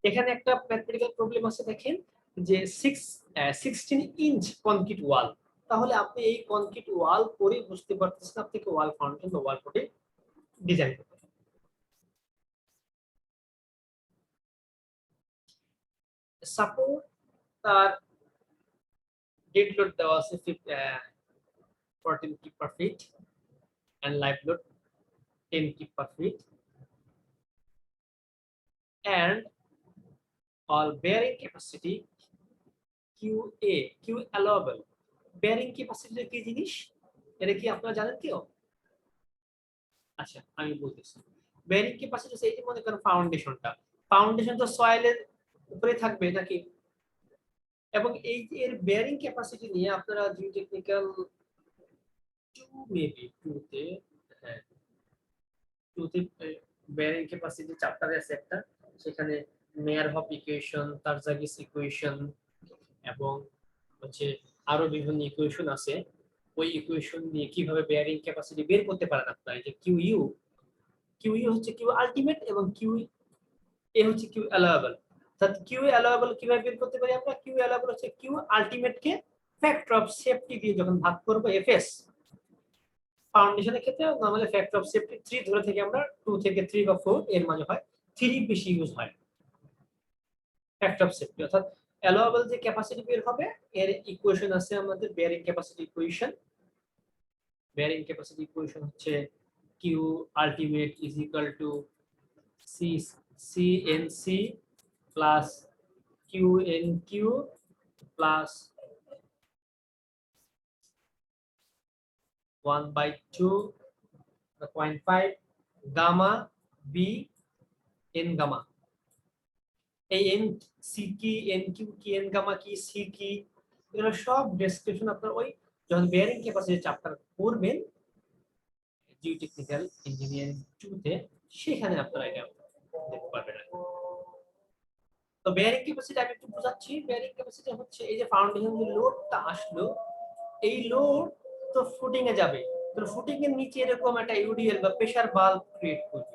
এখানে একটা mathematical problem আছে, দেখেন যে 16 ইঞ্চ কনক্রিট ওয়াল, তাহলে আপনি এই কনক্রিট ওয়াল করে বুঝতে পারতেছেন আপনাকে ওয়াল ফাউন্ডেশন বা ওয়াল ফুটিং ডিজাইন করতে হবে। সাপোর্ট তার ডেড লোড দেওয়া আছে 14 kip per feet and live load 10 kip per feet and all bearing capacity QA Q allowable। bearing capacity কি জিনিস, এটা কি আপনারা জানেন কেউ? আচ্ছা আমি বলতেছি, বেয়ারিং ক্যাপাসিটি এই যে মনে করেন ফাউন্ডেশন তো সয়েলের উপরে থাকবে নাকি, এবং এই যে এর বেয়ারিং ক্যাপাসিটি নিয়ে আপনারা জিওটেকনিক্যাল 2 মেবি 2 তে, হ্যাঁ 2 তে বেয়ারিং ক্যাপাসিটি চ্যাপ্টারে আছে একটা, সেখানে মেয়ার-হফ ইকুয়েশন, তারজাগিস ইকুয়েশন এবং হচ্ছে আরো বিভিন্ন ইকুয়েশন আছে। ওই ইকুয়েশন দিয়ে কিভাবে বেয়ারিং ক্যাপাসিটি বের করতে পারেন আপনারা, যে কিউ হচ্ছে কিউ আলটিমেট এবং কিউ এ হচ্ছে কিউ অ্যালাওয়েবল। তাহলে কিউ অ্যালাওয়েবল কিভাবে বের করতে পারি আমরা? কিউ অ্যালাওয়েবল হচ্ছে কিউ আলটিমেট কে ফ্যাক্টর অফ সেফটি দিয়ে যখন ভাগ করব এফএস, ফাউন্ডেশনের ক্ষেত্রে নরমালি ফ্যাক্টর অফ সেফটি 3 ধরে থেকে আমরা 2 থেকে 3 বা 4 এর মাঝে হয়, 3 বেশি ইউজ হয় ফ্যাক্টর অফ সেফটি। অর্থাৎ অ্যালাওয়েবল যে ক্যাপাসিটি বের হবে এর ইকুয়েশন আছে আমাদের bearing capacity equation. Bearing capacity equation হচ্ছে Q ultimate is equal to CNC plus QNQ plus 1/2.5 gamma B n gamma। এই n c কি, n q কি, n gamma কি, c কি, এগুলো সব ডেসক্রিপশন আপনার ওই যখন বেয়ারিং ক্যাপাসিটি চ্যাপ্টার পড়বেন জিওটেকনিক্যাল ইঞ্জিনিয়ারিং 2 তে, সেখানে আপনারা এটা দেখতে পারবেন। তো বেয়ারিং ক্যাপাসিটি আমি একটু বোঝাচ্ছি। বেয়ারিং ক্যাপাসিটি হচ্ছে এই যে ফাউন্ডেশন যে লোডটা আসলো, এই লোড তো ফুটিং এ যাবে, তো ফুটিং এর নিচে এরকম একটা ইউডিএল বা প্রেসার বাল্ব ক্রিয়েট করবে,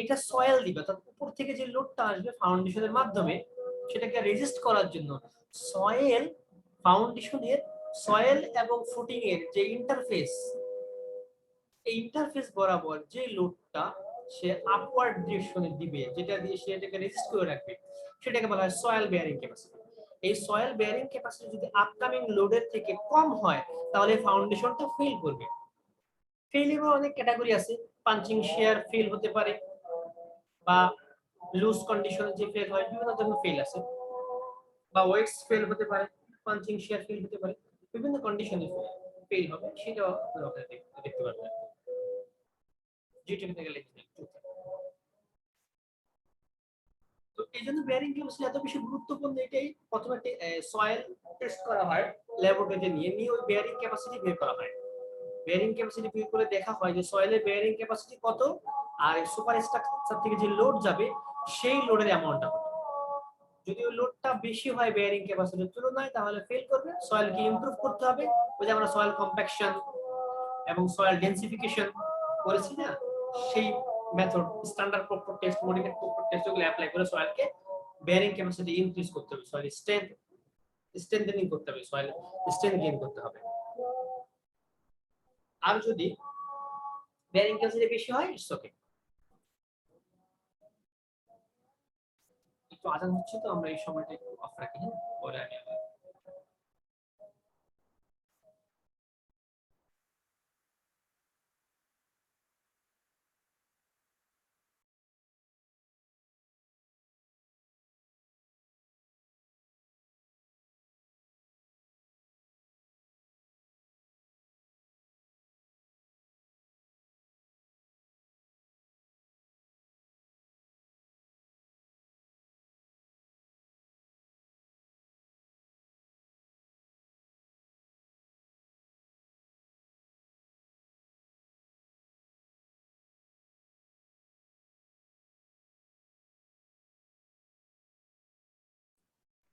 এটা সয়েল দিবে। অর্থাৎ উপর থেকে যে লোডটা আসবে ফাউন্ডেশনের মাধ্যমে, সেটাকে রেজিস্ট করার জন্য সয়েল ফাউন্ডেশনের সয়েল এবং ফুটিং এর যে ইন্টারফেস, এই ইন্টারফেস বরাবর যে লোডটা সে আপওয়ার্ড ডিরেকশনে দিবে, যেটা দিয়ে সে এটাকে রেজিস্ট করে রাখবে, সেটাকে বলা হয় সয়েল বেয়ারিং ক্যাপাসিটি। এই সয়েল বেয়ারিং ক্যাপাসিটি যদি আপকামিং লোডের থেকে কম হয়, তাহলে ফাউন্ডেশনটা ফেল করবে। ফেইলিউর অনেক ক্যাটাগরি আছে, পাঞ্চিং শেয়ার ফেল হতে পারে, বা লুজ কন্ডিশনে যে ফেল হয়, বিভিন্ন ধরনের ফেল আছে, বা ওয়েটস ফেল হতে পারে, পাঞ্চিং শেয়ার ফেল হতে পারে, বিভিন্ন কন্ডিশনে ফেল হবে, সেটাও আপনারা দেখতে পারবেন জিওটেকনিক্যাল ইঞ্জিনিয়ারিং। তো এই জন্য বেয়ারিং ক্যাপাসিটি এত বেশি গুরুত্বপূর্ণ, এটাই প্রথমে সয়েল টেস্ট করা হয় ল্যাবরেটরিতে নিয়ে ওই বেয়ারিং ক্যাপাসিটি বের করা হয়। বেয়ারিং ক্যাপাসিটি বের করে দেখা হয় যে সয়েলের বেয়ারিং ক্যাপাসিটি কত, আর সুপার স্ট্রাকচার থেকে যে লোড যাবে সেই লোডের অ্যামাউন্টটা কত। যদি ওই লোডটা বেশি হয় বেয়ারিং ক্যাপাসিটির তুলনায়, তাহলে ফেল করবে, সয়েলকে ইমপ্রুভ করতে হবে। ওই যে আমরা সয়েল কম্প্যাকশন এবং সয়েল ডেন্সিফিকেশন করেছি না, সেই method standard proper test, modified proper test গুলো অ্যাপ্লাই করে সয়েলকে বেয়ারিং ক্যাপাসিটি ইনক্রিজ করতে হবে, সয়েল স্ট্রেংথেনিং করতে হবে, সয়েল স্ট্রেংথ গেইন করতে হবে। আর যদি বেয়ারিং ক্যাপাসিটি বেশি হয়, ইটস ওকে। একটু আজান হচ্ছে, তো আমরা এই সময়টা একটু অফ রাখি, হ্যাঁ, পরে আমি আবার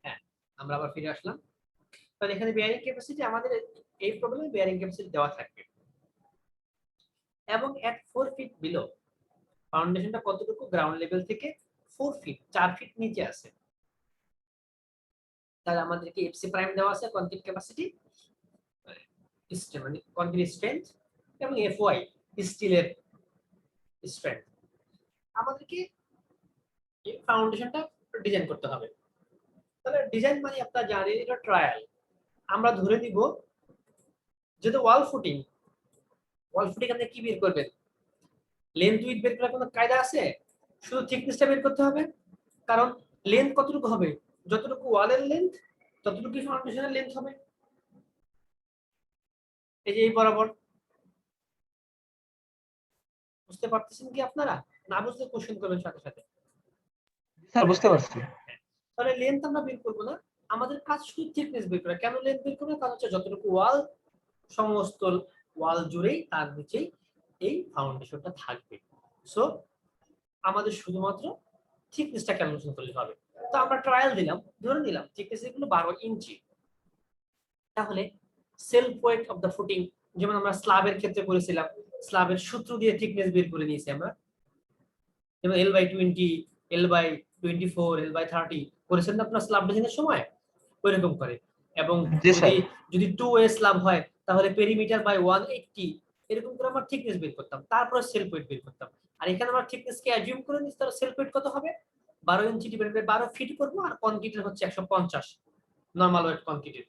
হ্যাঁ আমরা আবার ফিরে আসলাম। তাহলে এখানে বেয়ারিং ক্যাপাসিটি আমাদের এই প্রবলেমে বেয়ারিং ক্যাপাসিটি দেওয়া থাকবে, এবং এট 4 ফিট বিলো ফাউন্ডেশনটা কতটুকু গ্রাউন্ড লেভেল থেকে 4 ফিট 4 ফিট নিচে আছে, তাহলে আমাদেরকে এফসি প্রাইম দেওয়া আছে কনক্রিট ক্যাপাসিটি মানে কনক্রিট স্ট্রেংথ এবং এফওয়াই স্টিলের স্ট্রেংথ। আমাদেরকে এই ফাউন্ডেশনটা ডিজাইন করতে হবে। তাহলে ডিজাইন মানে আপনারা জানেন এটা ট্রায়াল। আমরা ধরে নিব যেহেতু ওয়াল ফুটিং আপনি কি বের করবেন, লেন্থ উইথ বের করার কোনো কায়দা আছে? শুধু থিকনেসটা বের করতে হবে, কারণ লেন্থ কতটুকু হবে, যতটুকু ওয়ালের লেন্থ ততটুকু ফাউন্ডেশনের লেন্থ হবে। এই যে এই বরাবর, বুঝতে পারতেছেন কি আপনারা? না বুঝলে কোশ্চেন করবেন সাথে সাথে। স্যার বুঝতে পারছি। তাহলে লেন্থ আমরা বের করব না, আমাদের কাজ শুধু থিকনেস বের করা। কেন লেন্থ বের করব? কারণ হচ্ছে যতটুকু ওয়াল, সমস্ত ওয়াল জুড়েই তার নিচেই এই ফাউন্ডেশনটা থাকবে। সো আমাদের শুধুমাত্র থিকনেসটা ক্যালকুলেশন করলে হবে। তো আমরা ট্রায়াল দিলাম, ধরে নিলাম থিকনেস এগুলো 12 ইঞ্চি। তাহলে self weight of the footing, যেমন আমরা স্ল্যাবের ক্ষেত্রে করেছিলাম, স্ল্যাবের সূত্র দিয়ে থিকনেস বের করে নিয়েছি আমরা, যেমন L/20, L/24, L/30 করেছেন না আপনার স্ল্যাব ডিজাইনের সময়, ওইরকম করে। এবং যদি 2A স্ল্যাব হয় তাহলে পেরিমিটার বাই 180 এরকম করে আমরা থিকনেস বের করতাম, তারপরে সেলফ ওয়েট বের করতাম। আর এখানে আমরা থিকনেসকে অ্যাজিউম করে নিচ্ছি, তাহলে সেলফ ওয়েট কত হবে? 12 ইঞ্চি ডিভাইডেড বাই 12 ফিট করব, আর কনক্রিটের হচ্ছে 150 নরমাল ওয়েট কনক্রিটের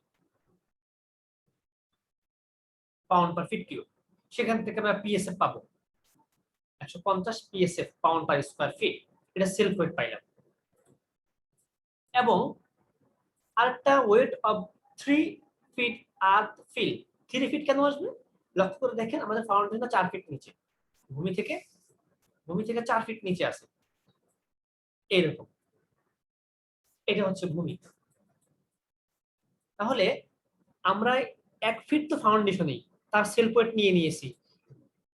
পাউন্ড পার ফিট কিউব। সেখান থেকে আমরা পিএসএফ পাবো 150 PSF pound per square feet. এটা সেলফ ওয়েট পাইলাম। এবং আরেকটা weight of 3 feet earth fill. 3 feet কেন আসবে? লক্ষ্য করে দেখেন আমাদের ফাউন্ডেশনটা 4 ফিট নিচে, ভূমি থেকে 4 ফিট নিচে আছে এরকম। এটা হচ্ছে ভূমি। তাহলে আমরা 1 ফিট তো ফাউন্ডেশনেই, তার সেলফ ওয়েট নিয়ে নিয়েছি।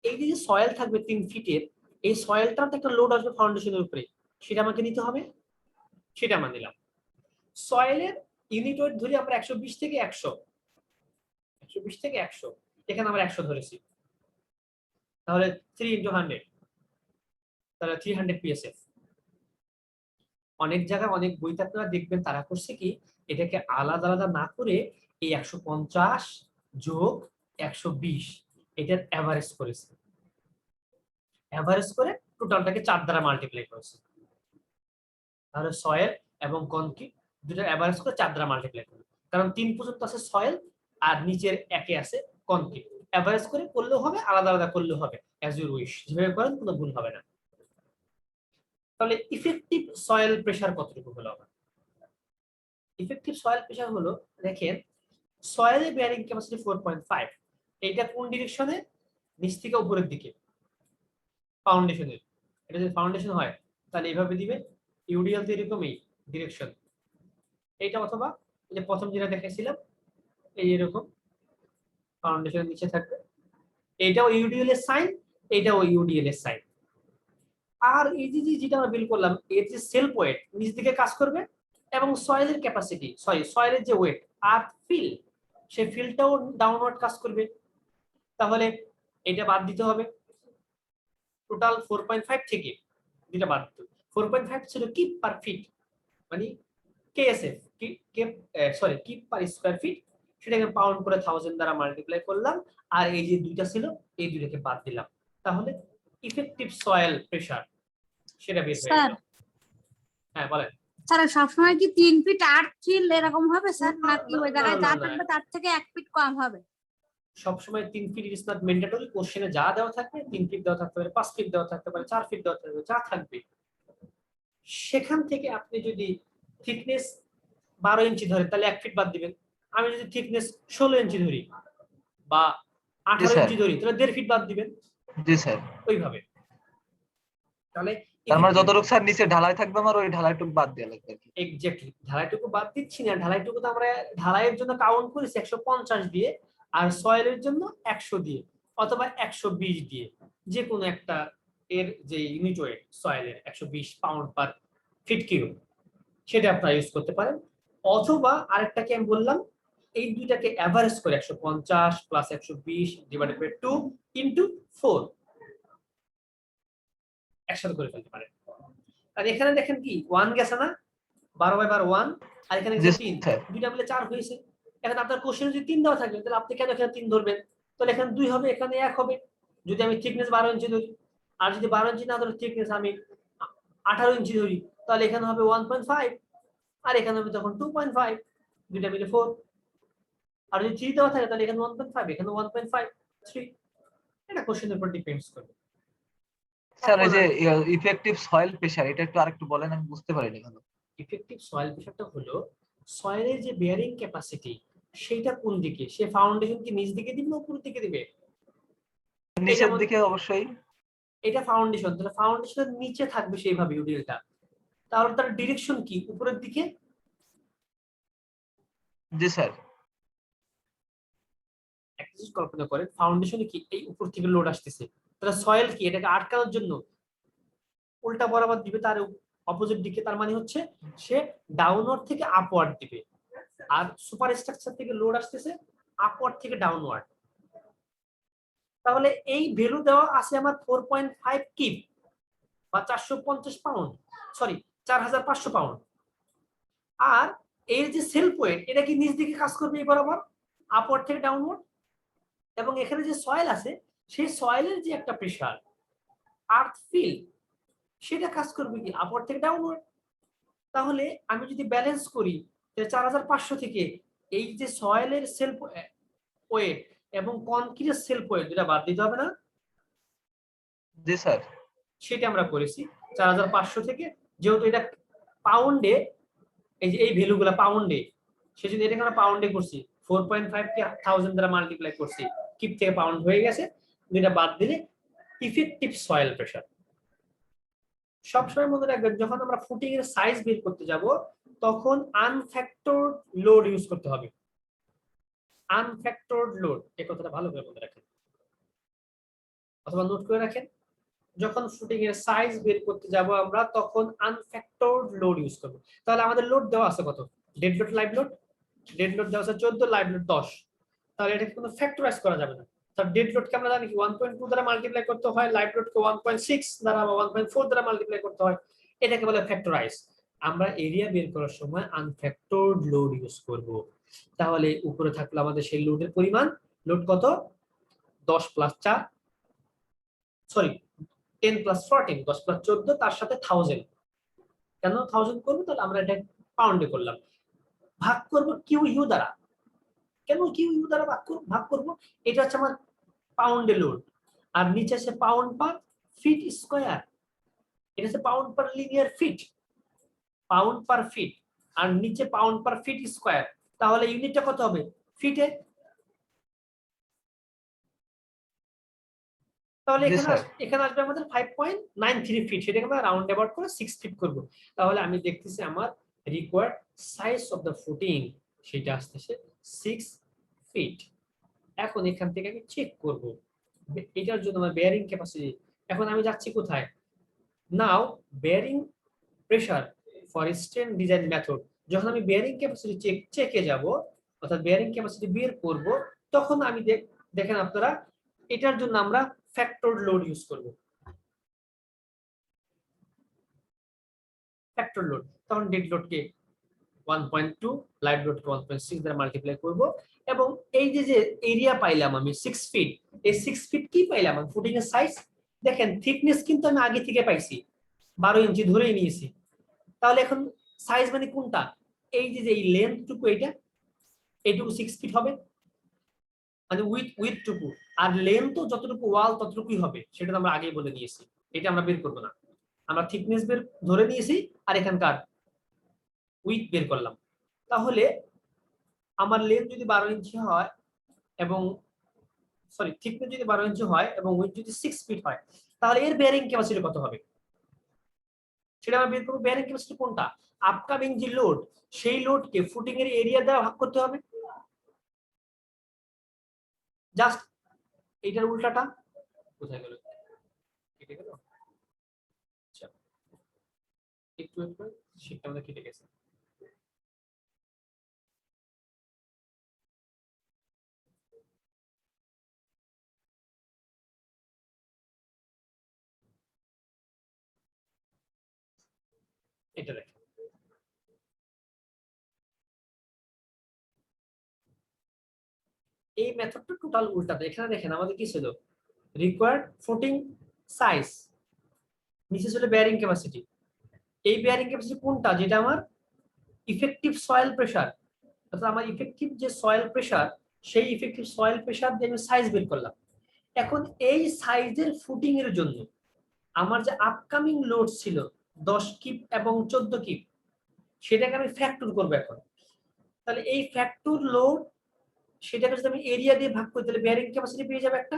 এই যে সয়েল থাকবে 3 ফিটের, এই সয়েলটার একটা লোড আসবে ফাউন্ডেশনের উপরে, সেটা আমাকে নিতে হবে, সেটা আমরা নিলাম। সয়েলের ইউনিট ওয়েট ধরি আমরা 120 থেকে 100, এখানে আমরা 100 ধরেছি। তাহলে 3 × 100, তাহলে 300 পিএসএফ। অনেক জায়গায় অনেক বইতে আপনারা দেখবেন তারা করছে কি, এটাকে আলাদা আলাদা না করে এই 150 যোগ 120 এটার এভারেজ করেছে, এভারেজ করে টোটালটাকে 4 দ্বারা মাল্টিপ্লাই করেছে। তাহলে সয়েল এবং কনক্রিট দুটো এভারেজ করে 4 দ্বারা মাল্টিপ্লাই করবে, কারণ 3 পর্যন্ত আছে সয়েল আর নিচের একে আছে কনক্রিট। এভারেজ করে করলেও হবে, আলাদা আলাদা করলেও হবে, অ্যাজ ইউ উইশ, যেভাবে করেন কোনো ভুল হবে না। তাহলে ইফেক্টিভ সয়েল প্রেসার কতটুকু হলো? আমার ইফেক্টিভ সয়েল প্রেসার হলো, দেখেন সয়েলের বেয়ারিং ক্যাপাসিটি 4.5। এইটা কোন ডিরেকশনে? নিচ থেকে উপরের দিকে ফাউন্ডেশনের। এটা যদি ফাউন্ডেশন হয় তাহলে এইভাবে দিবে, ইউডিএল তো এরকম এই ডিরেকশন এইটা, অথবা এই যে প্রথম যেটা দেখাইছিলাম এই এরকম ফাউন্ডেশনের নিচে থাকবে, এইটাও ইউডিএল এর সাইন, এইটাও ইউডিএল এর সাইন। আর এই যে যেটা আমরা বিল করলাম এর যে সেলফ ওয়েট নিচ দিকে কাজ করবে, এবং সয়েলের ক্যাপাসিটি, সয়েলের যে ওয়েট আর্থ ফিল, সেই ফিলটাও ডাউনওয়ার্ড কাজ করবে। তাহলে এটা বাদ দিতে হবে, টোটাল 4.5 থেকে যেটা বাদ দিতে, 4.5 ছিল কিপ পার ফিট, মানে কেএসএফ, কিপ পার স্কয়ার ফিট, সেটাকে পাউন্ড করে 1000 দ্বারা মাল্টিপ্লাই করলাম, আর এই যে দুইটা ছিল এই দুইটাকে বাদ দিলাম, তাহলে ইফেক্টিভ সয়েল প্রেসার সেটা বের হয়ে গেল। হ্যাঁ বলেন স্যার, সবসময় কি 3 ফিট 8 ফিল এরকম হবে স্যার, নাকি ওই জায়গায় যা থাকবে তার থেকে 1 ফিট কম হবে? সবসময় 3 ফিট ইজ নট ম্যান্ডেটরি। কোশ্চেনে যা দেওয়া থাকবে 3 ফিট দেওয়া থাকতে পারে, 5 ফিট দেওয়া থাকতে পারে, 4 ফিট দেওয়া থাকতে পারে, যা থাকবে সেখান থেকে আপনি যদি থিকনেস 12 ইঞ্চি ধরেন তাহলে 1 ফিট বাদ দিবেন। আমি যদি থিকনেস 16 ইঞ্চি ধরি বা 18 ইঞ্চি ধরি তাহলে 1.5 ফিট বাদ দিবেন। জি স্যার। ওইভাবে। তাহলে তার মানে যতটুকু স্যার নিচে ঢালাই থাকবে আমার ওই ঢালাইটুকু বাদ দেয়া লাগবে। এক্স্যাক্টলি, ঢালাইটুকু বাদ দিচ্ছি না, ঢালাইটুকু তো আমরা ঢালাইয়ের জন্য কাউন্ট করেছি 150 দিয়ে, আর সয়েলের জন্য 100 দিয়ে অথবা 120 দিয়ে, যে কোনো একটা এর যে ইউনিট ওয়েট সয়েলের 120 পাউন্ড পার ফিট কিউব, সেটা আপনারা ইউজ করতে পারেন। অথবা আরেকটাকে আমি বললাম, এই দুইটাকে এভারেজ করে 150 প্লাস 120 ডিভাইডেড বাই 2 ইনটু 4 একসাথে করে ফেলতে পারেন। আর এখানে দেখেন কি 1 গেছে না, 12/12 1, আর এখানে জি গেছে 3, স্যার। দুইটা মিলে 4 হয়েছে। এখন আপনার কোশ্চেনে যদি 3 দেওয়া থাকে তাহলে আপনি কেন এখানে 3 ধরবেন? তাহলে এখানে 2 হবে, এখানে 1 হবে। যদি আমি থিকনেস 12 ইঞ্চি ধরি, আর যদি 12 ইঞ্চি না ধরে থিকনেস আমি 18 ইঞ্চি ধরি, তাহলে এখানে হবে 1.5, আর এখানে হবে তখন 2.5, দুইটা মিলে 4। আর যদি 3 দেওয়া থাকে তাহলে এখানে 1.5, এখানে 1.5, 3। এটা কোশ্চেনের উপর ডিপেন্ডস করে। স্যার এই এখন যে আমি ইফেক্টিভ সয়েল প্রেসার এটা একটু আরেকটু বলেন, আমি বুঝতে পারিনি কেন। ইফেক্টিভ সয়েল প্রেসারটা হলো সয়েলের যে বেয়ারিং ক্যাপাসিটি সেইটা কোন দিকে, সে ফাউন্ডেশন কি নিচ দিকে দিবে না উপরের দিকে দিবে? এই নিচের যেমন দিকে অবশ্যই। এটা ফাউন্ডেশন, তাহলে ফাউন্ডেশনের নিচে থাকবে সেইভাবে ইউডিএলটা, তাহলে তার ডিরেকশন কি উপরের দিকে? জি স্যার। একটা জিনিস কল্পনা করেন, ফাউন্ডেশনে কি এই উপর থেকে লোড আসতেছে, তাহলে সয়েল কি এটাকে আটকানোর জন্য উল্টা বরাবর দিবে তার অপোজিট দিকে, তার মানে হচ্ছে সে ডাউনওয়ার্ড থেকে আপওয়ার্ড দিবে। আর সুপার স্ট্রাকচার থেকে লোড আসতেছে আপওয়ার্ড থেকে ডাউনওয়ার্ড। তাহলে এই ভ্যালু দেওয়া আছে আমার 4.5 কিপ বা 450 পাউন্ড, সরি 4500 পাউন্ড। আর এর যে সেলফ ওয়েট এটা কি নিচ দিকে কাজ করবে এই বরাবর আপওয়ার্ড থেকে ডাউনওয়ার্ড, এবং এখানে যে সয়েল আছে সেই সয়েলের যে একটা প্রেসার আর্থ ফিল সেটা কাজ করবে কি আপওয়ার্ড থেকে ডাউনওয়ার্ড। তাহলে আমি যদি ব্যালেন্স করি তাহলে 4500 থেকে এই যে সয়েলের সেলফ ওয়েট এবং কনক্রিটের সেলফ ওয়েট যেটা বাদ দিতে হবে না? জি স্যার। সেটা আমরা করেছি 4500 থেকে, যেহেতু এটা পাউন্ডে, এই যে এই ভ্যালুগুলো পাউন্ডে, সেজন্য এটা আমরা পাউন্ডে করছি, 4.5 কে 1000 দ্বারা মাল্টিপ্লাই করছি, কিপ থেকে পাউন্ড হয়ে গেছে, দুইটা বাদ দিলে ইফেক্টিভ সয়েল প্রেসার। সবসময় মনে রাখবেন যখন আমরা ফুটিং এর সাইজ বের করতে যাব তখন আনফ্যাক্টরড লোড ইউজ করতে হবে। আনফ্যাক্টরড লোড, এই কথাটা ভালো করে মনে রাখেন অথবা নোট করে রাখেন। যখন ফুটিং এর সাইজ বের করতে যাব আমরা তখন আনফ্যাক্টরড লোড ইউজ করব। তাহলে আমাদের লোড দেওয়া আছে কত? Dead load, live load. Dead load দেওয়া আছে 14, লাইভ লোড 10। তাহলে এটাকে কোনো ফ্যাক্টরাইজ করা যাবে না। তাহলে ডেড লোডকে আমরা জানি কি 1.2 দ্বারা মাল্টিপ্লাই করতে হয়, লাইভ লোডকে 1.6 দ্বারা বা 1.4 দ্বারা মাল্টিপ্লাই করতে হয়, এটাকে বলে ফ্যাক্টরাইজ। আমরা এরিয়া বের করার সময় আনফ্যাক্টরড লোড ইউজ করব। তাহলে উপরে থাকলো আমাদের সেই লোডের পরিমাণ, লোড কত? 10 প্লাস 4, সরি 10 প্লাস 14, 10 প্লাস 14, তার সাথে 1000। কেন 1000 করবো? তাহলে আমরা এটা পাউন্ডে করলাম, ভাগ করব কিউ ইউ দ্বারা। কেন কিউ ইউ দ্বারা ভাগ করব? এটা হচ্ছে আমার পাউন্ডে লোড, আর নিচে আছে পাউন্ড পার ফিট স্কয়ার, এটা হচ্ছে pound per linear feet, pound per feet, আর নিচে পাউন্ড পার ফিট স্কয়ার। তাহলে ইউনিটটা কত হবে? ফিটে। তাহলে জি এখানে স্যার। এখানে আসবে আমাদের 5.93 ফিট, সেটাকে আমরা রাউন্ড অ্যাবাউট করে 6 ফিট করব। তাহলে আমি দেখতেছি আমার required size of the footing সেটা আসতেছে 6 ফিট। এখন এখান থেকে আমি চেক করব এটার জন্য আমার বেয়ারিং ক্যাপাসিটি। এখন আমি যাচ্ছি কোথায়? Now bearing pressure for strain design method. যখন আমি বেয়ারিং ক্যাপাসিটি চেকে যাব, অর্থাৎ বেয়ারিং ক্যাপাসিটি বের করব, তখন আমি দেখেন আপনারা এটার জন্য আমরা ফ্যাক্টরড লোড ইউজ করব। ফ্যাক্টর লোড, তখন ডেড লোডকে 1.2, লাইভ লোডকে 1.6 দ্বারা মাল্টিপ্লাই করব, এবং এই যে যে এরিয়া পাইলাম আমি 6 ফিট, এই 6 ফিট কি পাইলাম? ফুটিং এর সাইজ দেখেন, থিকনেস কিন্তু আমি আগে থেকে পাইছি, 12 ইঞ্চি ধরেই নিয়েছি। তাহলে এখন সাইজ মানে কোনটা? এই যে এই লেন্থটুকু, এইটুকু 6 ফিট হবে, মানে উইথটুকু, আর লেন্থও যতটুকু ওয়াল ততটুকুই হবে, সেটা তো আমরা আগেই বলে দিয়েছি, এটা আমরা বের করবো না। আমরা থিকনেস বের ধরে নিয়েছি আর এখানকার উইথ বের করলাম। তাহলে আমার লেন্থ যদি 12 ইঞ্চি হয় এবং সরি থিকনেস যদি 12 ইঞ্চি হয় এবং উইথ যদি 6 ফিট হয়, তাহলে এর বেয়ারিং ক্যাপাসিটি কত হবে সেটা আমরা বের করবো। বেয়ারিং ক্যাপাসিটি কোনটা? আপকামিং যে লোড, সেই লোডকে ফুটিং এর এরিয়া দ্বারা ভাগ করতে হবে। জাস্ট এইটার উল্টাটা। কোথায় গেল? কেটে গেল? আচ্ছা, একটু একটু শীটটা আমাদের কেটে গেছে। এটা দেখেন, এই মেথডটা টোটাল উল্টাতে। এখানে দেখেন আমাদের কি ছিল, রিকোয়ার্ড ফুটিং সাইজ, নিচে ছিল বেয়ারিং ক্যাপাসিটি। এই বেয়ারিং ক্যাপাসিটি কোনটা, যেটা আমার ইফেক্টিভ সয়েল প্রেসার, অর্থাৎ আমার ইফেক্টিভ যে সয়েল প্রেসার, সেই ইফেক্টিভ সয়েল প্রেসার দিয়ে আমি সাইজ বের করলাম। এখন এই সাইজের ফুটিং এর জন্য আমার যে আপকামিং লোড ছিল 10 কিপ এবং 14 কিপ, সেটাকে আমি ফ্যাক্টর করবো এখন। তাহলে এই ফ্যাক্টর লোড, সেটাকে যদি আমি এরিয়া দিয়ে ভাগ করি, তাহলে বেয়ারিং ক্যাপাসিটি পেয়ে যাবে একটা।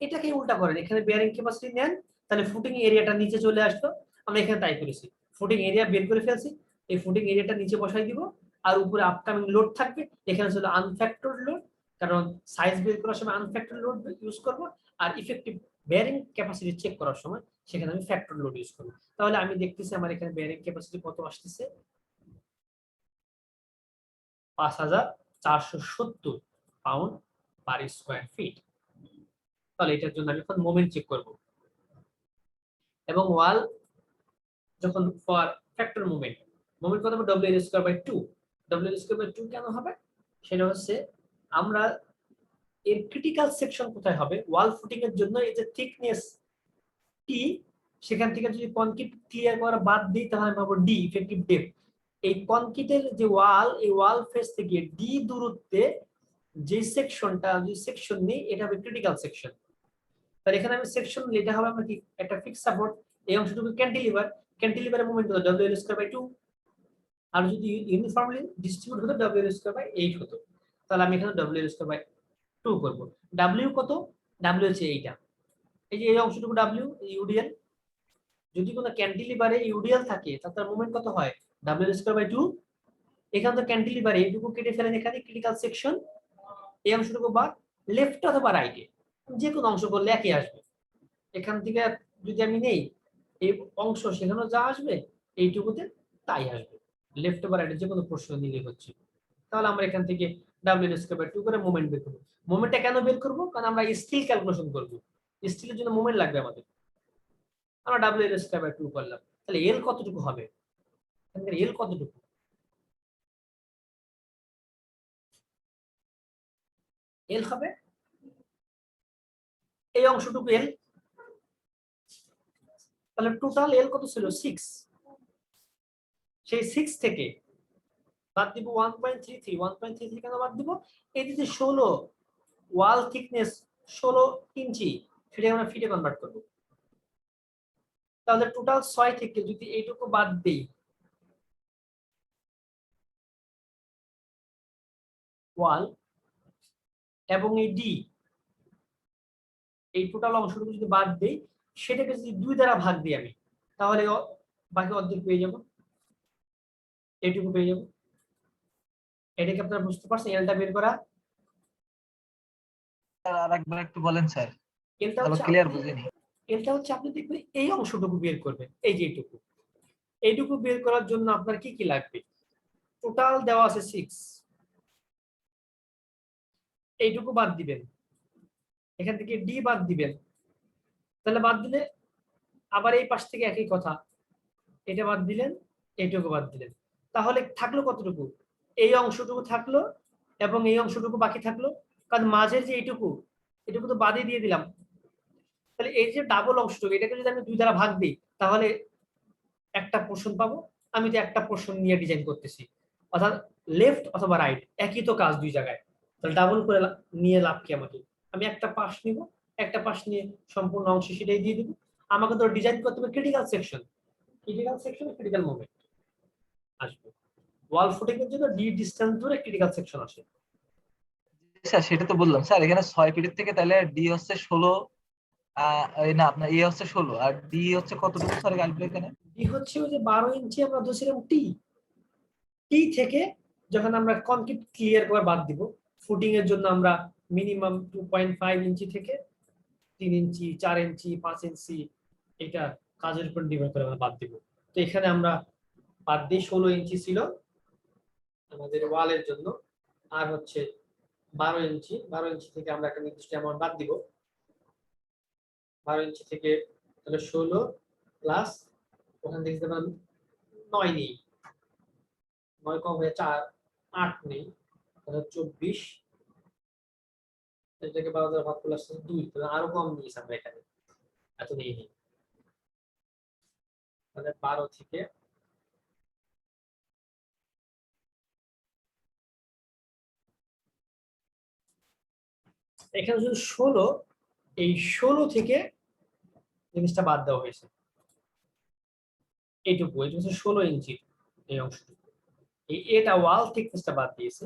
এটাকে উল্টা করেন, এখানে বেয়ারিং ক্যাপাসিটি নেন, তাহলে ফুটিং এরিয়াটা নিচে চলে আসতো। আমরা এখানে তাই করেছি, ফুটিং এরিয়া বের করে ফেলছি, এই ফুটিং এরিয়াটা নিচে বসাই দিব, আর উপরে আপকামিং লোড থাকবে। এখানে ছিল আনফ্যাক্টর লোড, কারণ সাইজ বের করার সময় আনফ্যাক্টর লোড ইউজ করব, আর ইফেক্টিভ বেয়ারিং ক্যাপাসিটি চেক করার সময় সেখানে আমি ফ্যাক্টর লোড ইউজ করব। তাহলে আমি দেখতেছি আমার এখানে বেয়ারিং ক্যাপাসিটি কত আসতেছে, 5470 পাউন্ড পার স্কয়ার ফিট। তাহলে এটার জন্য আমি এখন মোমেন্ট চেক করব, এবং ওয়াল যখন ফর ফ্যাক্টর মোমেন্ট, মোমেন্ট কত হবে, W square by 2। W square by 2 কেন হবে, সেটা হচ্ছে আমরা এর ক্রিটিক্যাল সেকশন কোথায় হবে, ওয়াল ফুটিং এর জন্য এই যে থিকনেস টি, সেখান থেকে যদি কনক্রিট ক্লিয়ার করা বাদ দিই, তাহলে আমি পাবো ডি, ইফেক্টিভ ডেপথ। এই কনক্রিটের যে ওয়াল, এই ওয়াল ফেস থেকে ডি দূরত্বে যে সেকশনটা, যে সেকশন নেই, এটা হবে ক্রিটিক্যাল সেকশন। তাহলে এখানে আমি সেকশন, এটা হবে আমার কি, একটা ফিক্স সাপোর্ট, এই অংশটুকু ক্যান্টিলিভার, ক্যান্টিলিভারের মোমেন্ট কত, ডব্লিউ স্কয়ার বাই 2। আর যদি ইউনিফর্মলি ডিস্ট্রিবিউট হতো, ডব্লিউ স্কয়ার বাই 8 হতো। তাহলে আমি এখানে ডব্লিউ স্কয়ার বাই 2 করব। ডব্লিউ কত, ডব্লিউ হচ্ছে এইটা, এই যে এই অংশটুকু ডব্লিউ, ইউডিএল। যদি কোনো ক্যান্টিলিভারে ইউডিএল থাকে, তার মোমেন্ট কত হয়, ডব্লিউ স্কয়ার বাই 2। এখানে তো ক্যান্টিলিভারে এইটুকু কেটে ফেলেন, এখানে ক্রিটিক্যাল সেকশন, এই অংশটুকু বা লেফট অথবা রাইটে, যে কোনো অংশ করলে একই আসবে। এখান থেকে যদি আমি নেই এই অংশ, সেখানেও যা আসবে এইটুকুতে তাই আসবে, লেফট বা রাইটে যে কোনো প্রশ্ন নিলে হচ্ছে। তাহলে আমরা এখান থেকে ডাব্লিউ স্কয়ার বাই 2 করে মোমেন্ট বের করবো। মোমেন্টটা কেন বের করবো, কারণ আমরা স্টিল ক্যালকুলেশন করবো, স্টিলের জন্য মোমেন্ট লাগবে আমাদের। আমরা ডাব্লিউ স্কয়ার বাই 2 করলাম, তাহলে এল কতটুকু হবে, এল কতটুকু, এল হবে এই অংশটুকু এল। তাহলে টোটাল এল কত ছিল, 6। সেই 6 থেকে বাদ দিব 1.33, 1.33 কেন বাদ দিব, এই যে 16 ওয়াল থিকনেস 16 ইঞ্চি, সেটাকে আমরা ফিটে কনভার্ট করব। তাহলে টোটাল 6 থেকে যদি এইটুকু বাদ দেই, ওয়াল এবং এই ডি, এই টোটাল অংশটুকু যদি বাদ দেই, সেটাকে যদি 2 দ্বারা ভাগ দিই আমি, তাহলে বাকি অর্ধেক পেয়ে যাব, এইটুকু পেয়ে যাব। এটাকে আপনারা বুঝতে পারছেন, এলটা বের করা। আর একবার একটু বলেন স্যার, এলটা আবার হচ্ছে ক্লিয়ার বুঝিনি। এটা হচ্ছে আপনি দেখবেন এই অংশটুকু বের করবেন, এই যে এইটুকু বের করার জন্য আপনার কি কি লাগবে, টোটাল দেওয়া আছে 6, এইটুকু বাদ দিবেন, এখান থেকে ডি বাদ দিবেন, তাহলে বাদ দিলে আবার এই পাশ থেকে একই কথা, এটা বাদ দিলেন, এইটুকু বাদ দিলেন, তাহলে থাকলো কতটুকু, এই অংশটুকু থাকলো এবং এই অংশটুকু বাকি থাকলো, কারণ মাঝের যে এইটুকু, এটুকু তো বাদই দিয়ে দিলাম। তাহলে এই যে ডাবল অংশটুকু, এটাকে যদি আমি 2 দ্বারা ভাগ দিই, তাহলে একটা পোর্শন পাবো। আমি তো একটা পোর্শন নিয়ে ডিজাইন করতেছি, অর্থাৎ লেফট অথবা রাইট একই তো কাজ 2 জায়গায়, তাহলে ডাবল করে নিয়ে লাভ কি আমাকে, আমি একটা পাশ নিব, একটা পাশ নিয়ে সম্পূর্ণ অংশ সেটাই দিয়ে দিব। আমাকে তো ডিজাইন করতে হবে ক্রিটিক্যাল সেকশন, ক্রিটিক্যাল মোমেন্ট আসবে। ওয়াল ফুটিং এর জন্য ডি ডিসটেন্স ধরে ক্রিটিক্যাল সেকশন আসে। স্যার সেটা তো বললাম স্যার, এখানে 6 ফিটের থেকে তাহলে ডি হচ্ছে 16, না আপনার এ হচ্ছে 16 আর ডি হচ্ছে কতটুকু স্যার আসবে এখানে? ডি হচ্ছে ওই যে 12 ইঞ্চি আমরা ধরেছিলাম টি, টি থেকে যখন আমরা কনক্রিট ক্লিয়ার করে বাদ দিব, ফুটিং এর জন্য আমরা মিনিমাম 2.5 ইঞ্চি থেকে 3 ইঞ্চি, 4 ইঞ্চি, 5 ইঞ্চি, এটা কাজের উপর নির্ভর করে আমরা বাদ দিব। তো এখানে আমরা বাদ দিয়ে 16 ইঞ্চি ছিল আমাদের ওয়ালের জন্য, আর হচ্ছে 12 ইঞ্চি, 12 ইঞ্চি থেকে আমরা একটা নির্দিষ্ট অ্যামাউন্ট বাদ দিব। 12 ইঞ্চি থেকে তাহলে 16 প্লাস ওখান থেকে যেমন 9 নেই, 9 কম হয়ে 4, 8 নেই, তাহলে 24, এটাকে 12 দ্বারা ভাগ করলে আসছে 2, তাহলে আরো কম নিয়েছি আমরা এখানে, এত নেই নেই, তাহলে 12 থেকে এখানে যদি 16, এই 16 থেকে জিনিসটা বাদ দেওয়া হয়েছে, এইটুকু, এটা হচ্ছে 16 ইঞ্চি এই অংশটুকু, এই এটা ওয়াল থিকনেসটা বাদ দিয়েছে,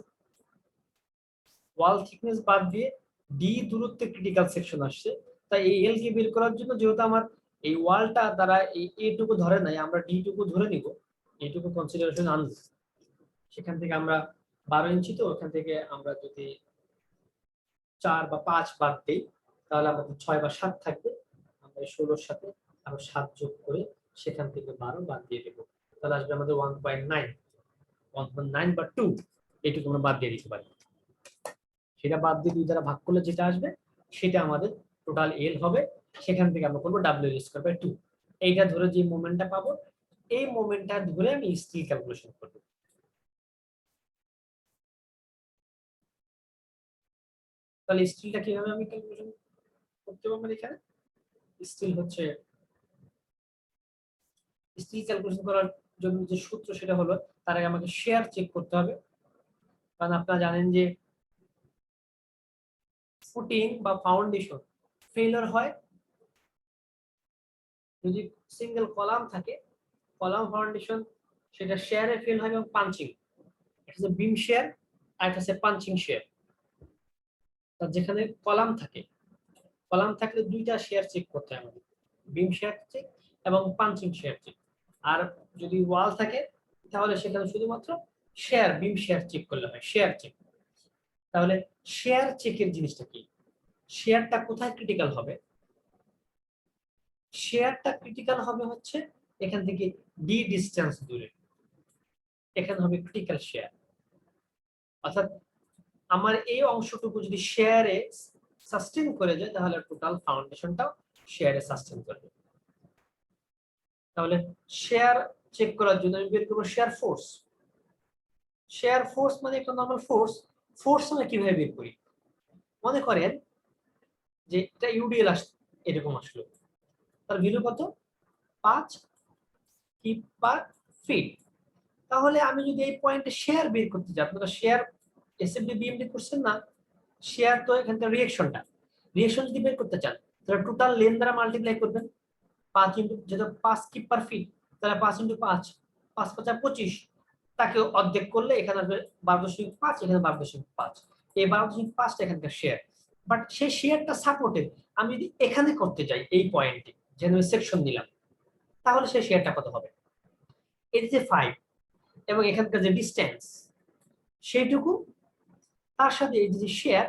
ওয়াল থিকনেস বাদ দিয়ে ডি দূরত্বে ক্রিটিক্যাল সেকশন আসছে, তাই এই এল কে বের করার জন্য যেহেতু আমার এই ওয়ালটা দ্বারা এই এটুকু ধরে নাই, আমরা ডি টুকু ধরে নিব, এইটুকু কনসিডারেশন আনবো, সেখান থেকে আমরা 12 ইঞ্চি, তো ওখান থেকে আমরা যদি 4 বা 5 বাদ দিই তাহলে আমাদের 6 বা 7 থাকবে, আমরা এই 16 এর সাথে আরো 7 যোগ করে সেখান থেকে 12 বাদ দিয়ে দেব, তাহলে আসবে আমাদের 1.9, 1.9 বা 2, এইটুকু আমরা বাদ দিয়ে দিতে পারি, সেটা বাদ দিয়ে 2 দ্বারা ভাগ করলে যেটা আসবে সেটা আমাদের টোটাল এল হবে, সেখান থেকে আমরা করবো W²/2, এইটা ধরে যে মোমেন্টটা পাবো এই মোমেন্টটা ধরে আমি স্টিল ক্যালকুলেশন করব। তাহলে স্টিলটা কিভাবে আমি ক্যালকুলেশন করতে পারবো এখানে, স্টিল হচ্ছে, স্টিল ক্যালকুলেশন করার জন্য যে সূত্র সেটা হলো, তার আগে আমাকে শেয়ার চেক করতে হবে, কারণ আপনারা জানেন যে ফুটিং বা ফাউন্ডেশন ফেলিওর হয় যদি সিঙ্গেল কলাম থাকে, কলাম ফাউন্ডেশন সেটা শেয়ারে ফেল হয় এবং পাঞ্চিং, এটা হচ্ছে বিম শেয়ার আর এটা হচ্ছে পাঞ্চিং শেয়ার। যেখানে কলাম থাকে, কলাম থাকলে দুইটা শেয়ার চেক করতে হয় আমাদের, বিম শেয়ার চেক এবং পাঞ্চিং শেয়ার চেক, আর যদি ওয়াল থাকে তাহলে সেখানে শুধুমাত্র শেয়ার, বিম শেয়ার চেক করলে হয়, শেয়ার চেক। তাহলে শেয়ার চেকের জিনিসটা কি, শেয়ারটা কোথায় ক্রিটিক্যাল হবে, শেয়ারটা ক্রিটিক্যাল হবে হচ্ছে এখান থেকে ডি ডিসটেন্স দূরে, এখানে হবে ক্রিটিক্যাল শেয়ার, অর্থাৎ আমার এই অংশটুকু যদি শেয়ারে সাস্টেইন করে যায় তাহলে টোটাল ফাউন্ডেশনটাও শেয়ারে সাস্টেইন করবে। তাহলে শেয়ার চেক করার জন্য আমি বের করবো শেয়ার ফোর্স, শেয়ার ফোর্স মানে একটা নরমাল ফোর্স, ফোর্স আমরা কিভাবে বের করি, মনে করেন যে এটা ইউডিএল এরকম আসলো, তার ভ্যালু কত 5 কিপ/ফিট, তাহলে আমি যদি এই পয়েন্টে শেয়ার বের করতে যাই, আপনারা শেয়ার এসএফডি বিএমডি করছেন না, শেয়ার তো এখান থেকে রিঅ্যাকশন যদি বের করতে চান তাহলে টোটাল লেন দ্বারা মাল্টিপ্লাই করবেন, 5 ইনটু যেটা 5 কিপ/ফিট, তাহলে 5 ইনটু 5, 5 5 25, তাকে অর্ধেক করলে এখানে আসবে 12.5, এখানে 12.5, এই 12.5টা এখানকার শেয়ার, বাট সেই শেয়ারটা সাপোর্টেড আমি যদি এখানে করতে যাই এই পয়েন্টে যেন সেকশন নিলাম, তাহলে সেই শেয়ারটা কত হবে, এই যে 5 এবং এখানকার যে ডিসটেন্স সেইটুকু, তার সাথে এই যে শেয়ার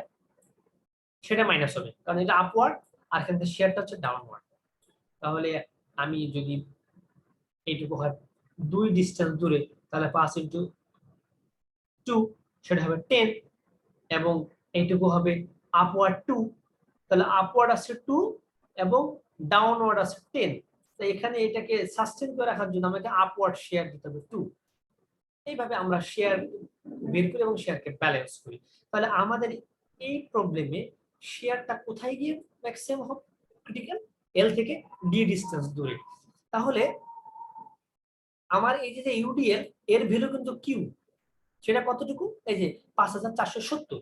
সেটা মাইনাস হবে, কারণ এটা আপওয়ার্ড আর এখানকার শেয়ারটা হচ্ছে ডাউনওয়ার্ড, তাহলে আমি যদি এইটুকু হয় 2 ডিসটেন্স দূরে, তাহলে 5 ইনটু 2 সেটা হবে 10, এবং এইটুকু হবে আপওয়ার্ড 2, তাহলে আপওয়ার্ড আছে 2 এবং ডাউনওয়ার্ড আছে 10, তাই এখানে এটাকে সাস্টেইন করে রাখার জন্য আমাকে আপওয়ার্ড শেয়ার দিতে হবে 2, এইভাবে আমরা শেয়ার বের করি এবং শেয়ারকে ব্যালেন্স করি। তাহলে আমাদের এই প্রবলেমে শেয়ারটা কোথায় গিয়ে ম্যাক্সিমাম হবে, ক্রিটিক্যাল এল থেকে ডি ডিসটেন্স দূরে, তাহলে আমার এই যে ইউডিএল এর ভ্যালু কিন্তু কিউ, সেটা কতটুকু, এই যে 5470,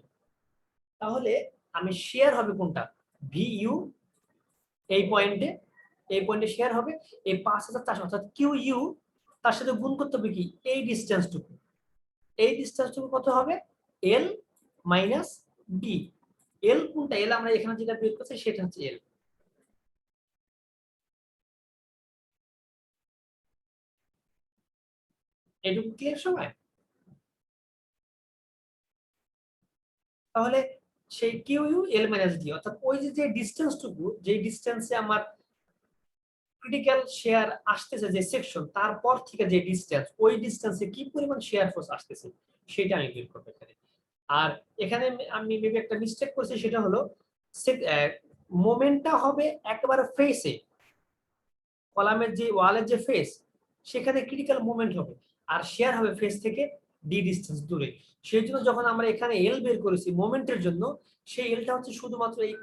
তাহলে আমি শেয়ার হবে কোনটা, ভি ইউ, এই পয়েন্টে শেয়ার হবে এই 5400, অর্থাৎ কিউ ইউ, তার সাথে গুণ করতে হবে কি এই ডিসটেন্সটুকু, এই ডিসটেন্সটুকু কত হবে এল মাইনাস ডি, এল কোনটা, এল আমরা এখানে যেটা বের করছি সেটা হচ্ছে এল, এটুকু ক্লিয়ার সবাই, তাহলে সেই Q U L minus D, অর্থাৎ ওই যে ডিসটেন্সটুকু, যে ডিসটেন্সে আমার ক্রিটিক্যাল শেয়ার আসতেছে যে সেকশন, তারপর থেকে যে ডিসটেন্স, ওই ডিসটেন্সে কি পরিমাণ শেয়ার ফোর্স আসতেছে সেটা আমি বের করব এখানে। আর এখানে আমি মেবি একটা মিস্টেক করছি, সেটা হলো মোমেন্টটা হবে একেবারে ফেসে, কলামের যে ওয়ালের যে ফেস সেখানে ক্রিটিক্যাল মোমেন্ট হবে, আর শেয়ার হবে ফেস থেকে ডি ডিস্টেন্স দূরে। সেই জন্য যখন আমরা এখানে এল বের করেছি মোমেন্টের জন্য, সেই এলটা হচ্ছে শুধুমাত্র এই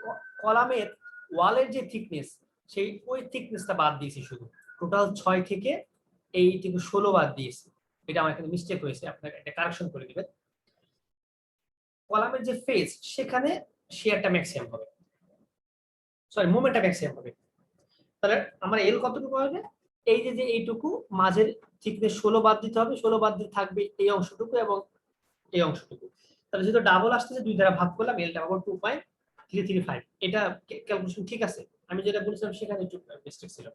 কলামের ওয়ালের যে থিকনেস, সেই ওই থিকনেসটা বাদ দিয়েছি, শুধু টোটাল 6 থেকে এইটুকু 16 বাদ দিয়েছি। এটা আমার এখানে মিস্টেক হয়েছে, আপনাকে একটা কারেকশন করে দিবেন। কলামের যে ফেস সেখানে শেয়ারটা ম্যাক্সিমাম হবে, সরি মোমেন্টটা ম্যাক্সিমাম হবে। তাহলে আমার এল কতটুকু হবে, এই যে এইটুকু মাঝের থিকনেস 16 বাদ দিতে হবে, 16 বাদ দিয়ে থাকবে এই অংশটুকু এবং এই অংশটুকু। তাহলে যেহেতু ডাবল আসতেছে 2 দ্বারা ভাগ করলাম, এলটা পাবো 2.335। এটা ক্যালকুলেশন ঠিক আছে, আমি যেটা বলেছিলাম সেখানে একটু মিস্টেক ছিল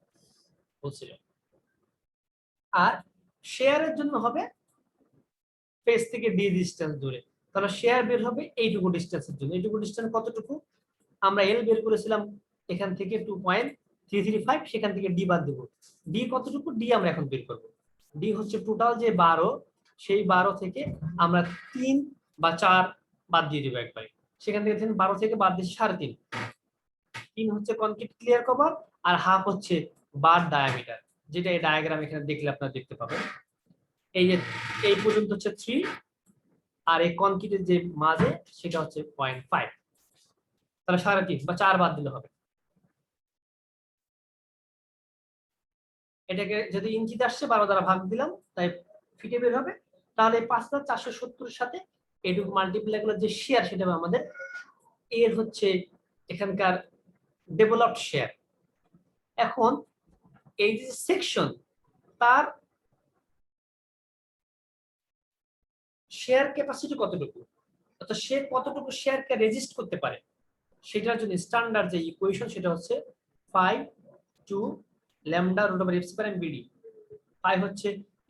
বলছিল। আর শেয়ারের জন্য হবে ফেস থেকে ডি ডিসটেন্স দূরে, তাহলে শেয়ার বের হবে এইটুকু ডিসটেন্সের জন্য। এইটুকু ডিসটেন্স কতটুকু, আমরা এল বের করেছিলাম এখান থেকে 2.335, সেখান থেকে ডি বাদ দেব। ডি কতটুকু, ডি আমরা এখন বের করব। ডি হচ্ছে টোটাল যে 12, সেই 12 থেকে আমরা 3 বা 4 বাদ দিয়ে দেবো একবারে। সেখান থেকে 12 থেকে বাদ দিয়ে 3.5। 3 হচ্ছে কনক্রিট ক্লিয়ার কভার, আর হাফ হচ্ছে বার ডায়ামিটার, যেটা এই ডায়াগ্রাম এখানে দেখলে আপনারা দেখতে পাবেন। এই যে এই পর্যন্ত হচ্ছে 3, আর এই কনক্রিটের যে মাঝে সেটা হচ্ছে 0.5। তাহলে 3.5 বা 4 বাদ দিলে হবে। এটাকে যদি ইঞ্চিতে আসছে 12 দ্বারা ভাগ দিলাম, তাই ফিটে বের হবে। তাহলে 5470 এর সাথে এটুকু মাল্টিপ্লাই করলে যে শেয়ার, সেটা হবে আমাদের এর হচ্ছে এখানকার ডেভেলপড শেয়ার। এখন এই যে সেকশন, তার শেয়ার ক্যাপাসিটি কতটুকু, অর্থাৎ সে কতটুকু শেয়ারকে রেজিস্ট করতে পারে, সেটার জন্য স্ট্যান্ডার্ড যে ইকুয়েশন সেটা হচ্ছে 5 2 lambda root over F square and BD. 5 হচ্ছে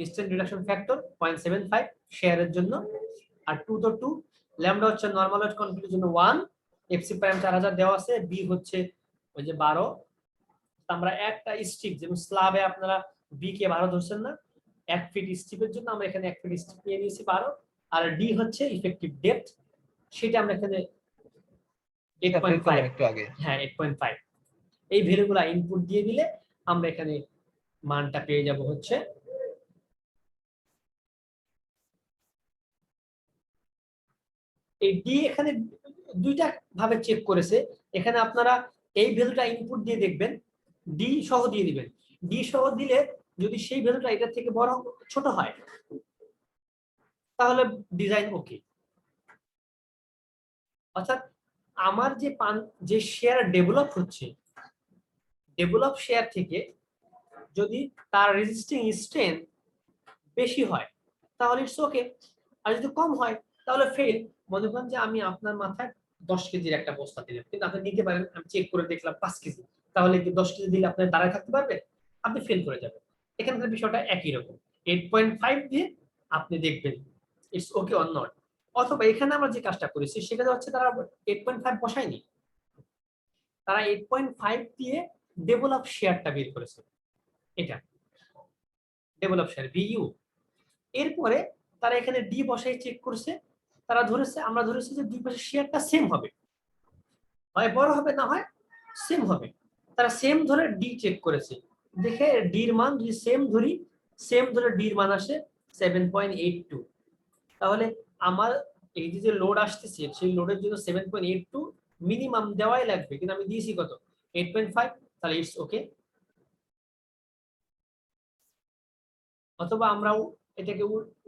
স্ট্রেন রিডাকশন ফ্যাক্টর 0.75 শেয়ারের জন্য, আর 2 তো 2, ল্যামডা হচ্ছে নরমাল ওয়েট কনক্রিটের জন্য 1, এফসি প্রাইম 4000 দেওয়া আছে, বি হচ্ছে ওই যে 12। আমরা একটা স্ট্রিপ, যেমন স্ল্যাবে আপনারা বি কে 12 ধরছেন না, 1 ফিট স্ট্রিপের জন্য আমরা এখানে 1 ফিট স্ট্রিপ নিয়ে নিয়েছি 12, আর ডি হচ্ছে ইফেক্টিভ ডেপথ, সেটা আমরা এখানে 8.5, একটু আগে। হ্যাঁ 8.5। এই ভ্যালুগুলো ইনপুট দিয়ে দিলে আমরা এখানে মানটা পেয়ে যাব হচ্ছে এই ডি। এখানে দুইটা ভাবে চেক করেছে, এখানে আপনারা এই ভ্যালুটা ইনপুট দিয়ে দেখবেন, ডি সহ দিয়ে দিবেন। ডি সহ দিলে যদি সেই ভ্যালুটা এটার থেকে বড় ছোট হয়, তাহলে ডিজাইন ওকে। অর্থাৎ আমার যে শেয়ার ডেভেলপ হচ্ছে, ডেভেলপ শেয়ার থেকে যদি তার রেজিস্টিং স্ট্রেংথ বেশি হয় তাহলে ইটস ওকে, আর যদি কম হয় তাহলে ফেল। মনে করেন যে আমি আপনার মাথায় 10 কেজির একটা বস্তা দিলাম, কিন্তু আপনি নিতে পারেন, আমি চেক করে দেখলাম 5 কেজি, তাহলে কি 10 কেজি দিলে আপনার দাঁড়ায় থাকতে পারবে? আপনি ফেল করে যাবেন। এখানকার বিষয়টা একই রকম, 8.5 দিয়ে আপনি দেখবেন ইটস ওকে অর নট। অথবা এখানে আমরা যে কাজটা করেছি সেটা হচ্ছে তারা 8.5 বসায়নি, তারা 8.5 দিয়ে ডেভেলপ শেয়ারটা বের করেছে, এটা ডেভেলপ শেয়ার বিইউ। এরপরে তারা এখানে ডি বসাই চেক করছে, তারা ধরেছে, আমরা ধরেছি যে দুই পাশে শেয়ারটা সেম হবে, হয় বড় হবে না হয় সেম হবে। তারা সেম ধরে ডি চেক করেছে, দেখে ডির মান যদি সেম ধরি, সেম ধরে ডির মান আসে 7.82। তাহলে আমার এই যে লোড আসতেছে সেই লোডের জন্য 7.82 মিনিমাম দেওয়াই লাগবে, কিন্তু আমি দিয়েছি কত 8.5, তাহলে ইটস ওকে। অথবা আমরাও এটাকে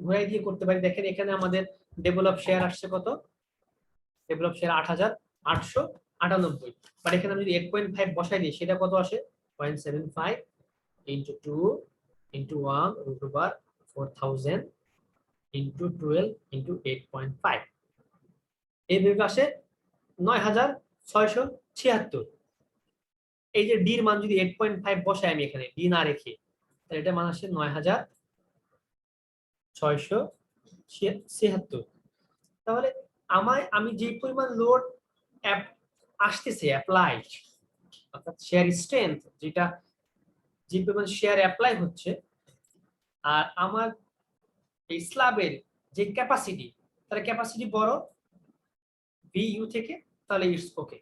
ঘুরাই দিয়ে করতে পারি। দেখেন এখানে আমাদের ডেভেলপ শেয়ার আসছে কত, ডেভেলপ শেয়ার 8898, বাট এখানে আমি যদি 8.5 বসাই দিই সেটা কত আসে 0.75 into 2 into 1 root over 4000 into 12 into 8.5, এই ভেবে আসে 9676। এই যে ডির মান যদি 8.5 বসাই আমি এখানে ডি না রেখে, তাহলে এটা মান আসে 9676। তাহলে আমি যে পরিমাণ লোড আসতেছে অ্যাপ্লাই, অর্থাৎ শেয়ার স্ট্রেংথ, যেটা যে পরিমাণ শেয়ার অ্যাপ্লাই হচ্ছে, আর আমার এই স্ল্যাবের যে ক্যাপাসিটি, তার ক্যাপাসিটি বড় বিইউ থেকে, তাহলে ইটস ওকে।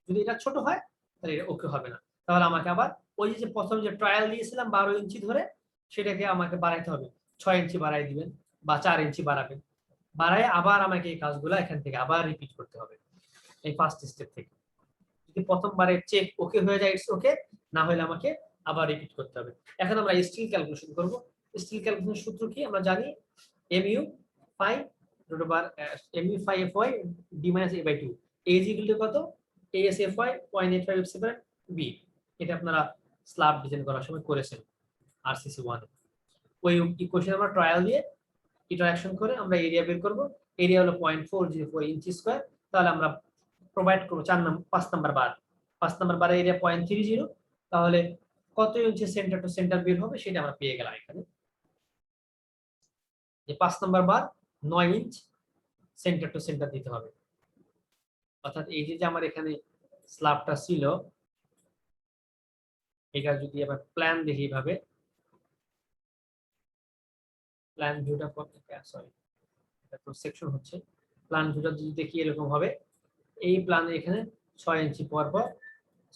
যদি এটা ছোট হয় তাহলে এটা ওকে হবে না। তাহলে আমাকে আবার ওই যে প্রথম যে ট্রায়াল দিয়েছিলাম 12 ইঞ্চি ধরে, সেটাকে আমাকে বাড়াইতে হবে, 6 ইঞ্চি বাড়াই দিবেন বা 4 ইঞ্চি বাড়াবেন, বাড়ায় আবার আমাকে এই কাজগুলো এখান থেকে আবার রিপিট করতে হবে এই ফার্স্ট স্টেপ থেকে। যদি প্রথমবারে চেক ওকে হয়ে যায় ইটস ওকে, না হলে আমাকে আবার রিপিট করতে হবে। এখন আমরা স্টিল ক্যালকুলেশন করব। স্টিল ক্যালকুলেশন সূত্র কি আমরা জানি, mu phi root over mu phi fy d minus a/2, a is equal to কত, as fy 0.85 b। এটা আপনারা স্ল্যাব ডিজাইন করার সময় করেছেন আরসিসি 1 এ। ওই ইকুয়েশন আমরা ট্রায়াল দিয়ে ইটারেকশন করে আমরা এরিয়া বের করব। এরিয়া হলো 0.404 ইঞ্চি স্কয়ার। তাহলে আমরা প্রোভাইড করব 5 নাম্বার বার, 5 নাম্বার বারে এরিয়া 0.30, তাহলে কত ইঞ্চি সেন্টার টু সেন্টার বের হবে সেটা আমরা পেয়ে গেলাম এখানে। যে 5 number bar 9 inch centre to centre দিতে হবে। অর্থাৎ এই যে আমার এখানে স্ল্যাবটা ছিল, এটা যদি আবার প্ল্যান দেখি এইভাবে, প্ল্যান ভিউটা সরি এটা তো সেকশন হচ্ছে, প্ল্যান ভিউটা যদি দেখি এরকম হবে। এই প্ল্যানে এখানে 6 ইঞ্চি পর পর,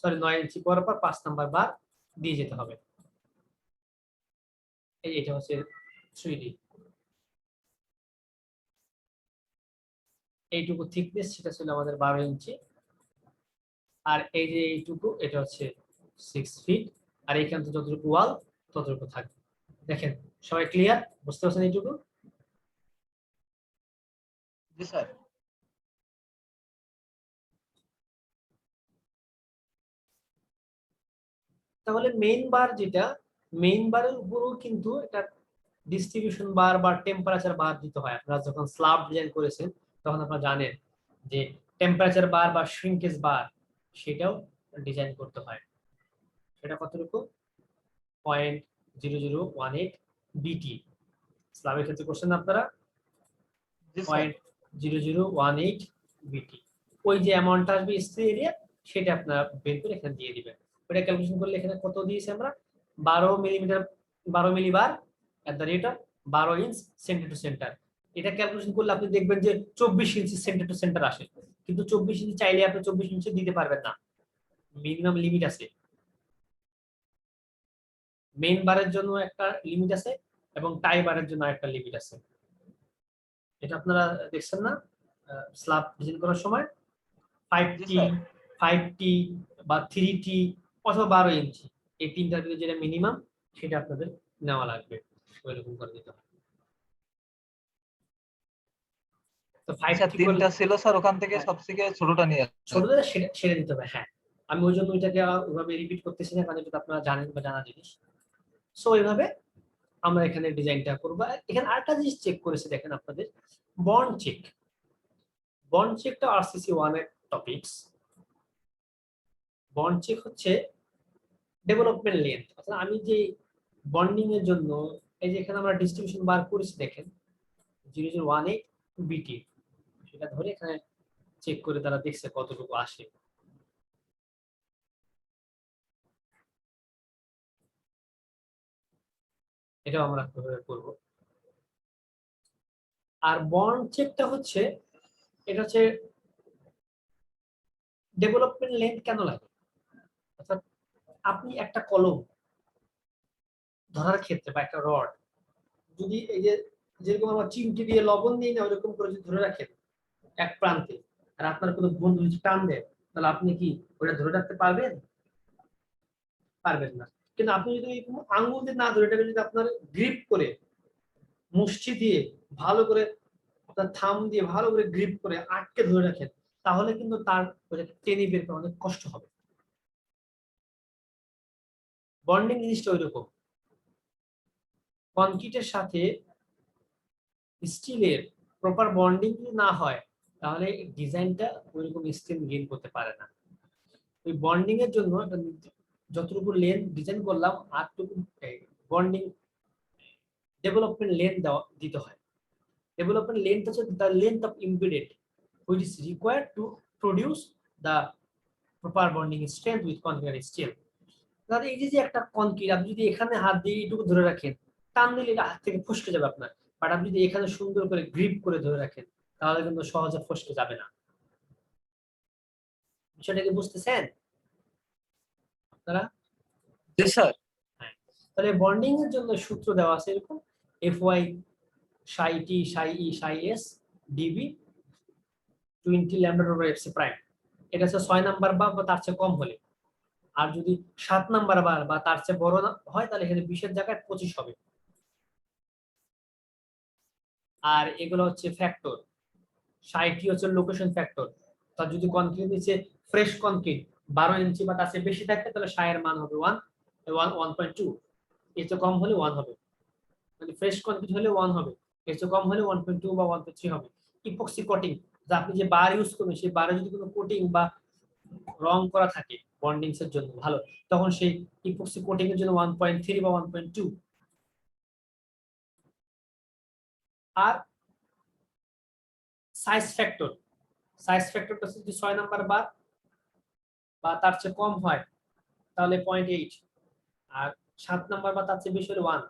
সরি 9 ইঞ্চি পর পর 5 নাম্বার বার দিয়ে যেতে হবে। এটা হচ্ছে 3D। এইটুকু থিকনেস সেটা ছিল আমাদের 12 ইঞ্চি, আর এই যে এইটুকু এটা হচ্ছে 6 ফিট, আর এখান থেকে যতটুকু ওয়াল ততটুকু থাকবে। দেখেন সবাই ক্লিয়ার, বুঝতে পারছেন এইটুকু? জি স্যার। তাহলে মেইন বার যেটা, মেইন বারের উপরও কিন্তু এটা ডিস্ট্রিবিউশন বার বা টেম্পারেচার বার দিতে হয়। আপনারা যখন স্ল্যাব ডিজাইন করেছেন তখন আপনারা জানেন যে টেম্পারেচার বার বা শ্রিঙ্কেজ বার সেটাও ডিজাইন করতে হয়। সেটা কতটুকু, 0.0018 বিটি স্ল্যাবের ক্ষেত্রে করছেন আপনারা, জি স্যার। 0.0018 বিটি। ওই যে অ্যামাউন্টটা আসবে স্প্রে এরিয়া সেটা আপনারা বের করে এখানে দিয়ে দিবেন। ওটা ক্যালকুলেশন করলে এখানে কত দিয়েছি আমরা, 12 millimetre 12 millibar at the rate of 12 inch centre to centre. এটা ক্যালকুলেশন করলে আপনি দেখবেন যে 24 ইঞ্চি সেন্টার টু সেন্টার আসে, কিন্তু 24 ইঞ্চি চাইলে আপনি 24 ইঞ্চি দিতে পারবেন না, মিনিমাম লিমিট আছে। মেইন বারের জন্য একটা লিমিট আছে এবং টাই বারের জন্য একটা লিমিট আছে। এটা আপনারা দেখছেন না স্ল্যাব ডিজাইন করার সময়, 5T 5T বা 3T অথবা 12 ইঞ্চি, এই তিনটার ভিতরে যেটা মিনিমাম সেটা আপনাদের নেওয়া লাগবে, ওইরকম করে দিতে হবে। তো 5T তিনটা ছিল স্যার, ওখান থেকে সবথেকে ছোটটা নিয়ে ছোটটা সেটা দিতে হবে। হ্যাঁ, আমি ওই জন্য ওইটাকে ওইভাবে রিপিট করতেছি না, কারণ এটা আপনারা জানেন বা জানা জিনিস। সো এইভাবে আমরা এখানে ডিজাইনটা করব। এখানে আরেকটা জিনিস চেক করেছে দেখেন আপনাদের, বন্ড চেক। বন্ড চেকটা আরসিসি 1 এর টপিকস। বন্ড চেক হচ্ছে ডেভেলপমেন্ট লেন্থ, অর্থাৎ আমি যে বন্ডিং এর জন্য এই যে এখানে আমরা ডিস্ট্রিবিউশন বার করেছি দেখেন 0.018 বিটি, সেটা ধরে এখানে চেক করে তারা দেখছে কতটুকু আসে। এটাও আমরা কিভাবে করব। আর বন্ড চেকটা হচ্ছে, এটা হচ্ছে ডেভেলপমেন্ট লেন্থ কেন লাগে, অর্থাৎ আপনি একটা কলম ধরার ক্ষেত্রে বা একটা রড যদি এই যে যেরকম আমরা চিমটি দিয়ে লবণ দিই না ওরকম করে যদি ধরে রাখেন এক প্রান্তে, আর আপনার কোনো বন্ধু যদি টান দেয় তাহলে আপনি কি ওটা ধরে রাখতে পারবেন? পারবেন না। কিন্তু আপনি যদি আঙ্গুল দিয়ে না ধরে, এটাকে যদি আপনার গ্রিপ করে মুষ্টি দিয়ে ভালো করে, আপনার থাম দিয়ে ভালো করে গ্রিপ করে আটকে ধরে রাখেন, তাহলে কিন্তু তার ওটাকে টেনে বের করা অনেক কষ্ট হবে। বন্ডিং জিনিসটা ওই রকম, কনক্রিটের সাথে স্টিলের প্রপার বন্ডিং যদি না হয় তাহলে ডিজাইনটা ওইরকম স্ট্রেংথ গেইন করতে পারে না। ওই বন্ডিং এর জন্য যতটুকু লেন্থ ডিজাইন করলাম আরটুকু বন্ডিং ডেভেলপমেন্ট লেন্থ দিতে হয়। ডেভেলপমেন্ট লেন্থ হচ্ছে the length of impeded which is required to produce the proper bonding strength with concrete steel. তাহলে এই যে একটা কনক্রিট আপনি যদি এখানে হাত দিয়ে এইটুকু ধরে রাখেন, টান দিলে এটা হাত থেকে ফসকে যাবে আপনার, বাট আপনি যদি এখানে সুন্দর করে গ্রিপ করে ধরে রাখেন তাহলে কিন্তু সহজে ফসকে যাবে না। বিষয়টা কি বুঝতেছেন আপনারা? জি স্যার। হ্যাঁ, তাহলে বন্ডিং এর জন্য সূত্র দেওয়া আছে এরকম FY psi t psi e psi s dv 20 lambda over FC prime. এটা হচ্ছে 6 নাম্বার বার বা তার চেয়ে কম হলে, আর যদি 7 নাম্বার বার বা তার চেয়ে বড় হয় তাহলে এখানে 20 এর জায়গায় 25 হবে। আর এগুলো হচ্ছে ফ্যাক্টর, psi t হচ্ছে লোকেশন ফ্যাক্টর। তার যদি কনক্রিট নিচে ফ্রেশ কনক্রিট 12 ইঞ্চি বা তার চেয়ে বেশি থাকে তাহলে psi এর মান হবে 1.2, এর চেয়ে কম হলে 1 হবে। মানে ফ্রেশ কনক্রিট হলে 1 হবে, এর চেয়ে কম হলে 1.2 বা 1.3 হবে। ইপক্সি কোটিং, যা আপনি যে বার ইউজ করবেন সেই বারে যদি কোনো কোটিং বা রং করা থাকে বন্ডিংস এর জন্য ভালো, তখন সেই ইপক্সি কোটিং এর জন্য 1.3 বা 1.2। আর সাইজ ফ্যাক্টর, সাইজ ফ্যাক্টরটা যদি 6 নাম্বার বার বা তার চেয়ে কম হয় তাহলে 0.8, আর 7 নাম্বার বা তার চেয়ে বেশি হলে 1।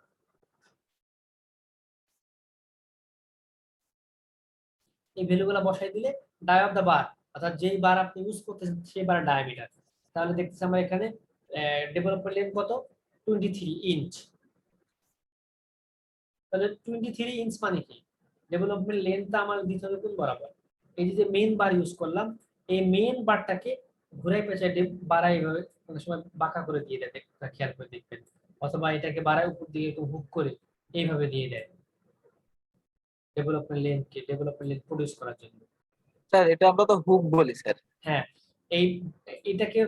এই ভ্যালুগুলো বসাই দিলে ডাই অফ দা বার, অর্থাৎ যেই বার আপনি ইউজ করতেছেন সেই বার ডায়ামিটার। তাহলে দেখতেছি আমরা এখানে ডেভেলপমেন্ট লেন্থ কত, 23 ইঞ্চ। তাহলে 23 ইঞ্চ মানে কি, ডেভেলপমেন্ট লেন্থটা আমার দিতে হবে কোন বরাবর, এই যে মেইন বার ইউজ করলাম, এই মেইন বারটাকে ঘুরাই পেঁচাই বাড়াই এইভাবে কোনো সময় বাঁকা করে দিয়ে দেয়, খেয়াল করে দেখবেন, অথবা এটাকে বাড়ায় উপর দিকে একটু হুক করে এইভাবে দিয়ে দেয় ডেভেলপমেন্ট লেন্থ প্রডিউস করার জন্য। স্যার এটা আমরা তো হুক বলি স্যার। হ্যাঁ, এই এটাকে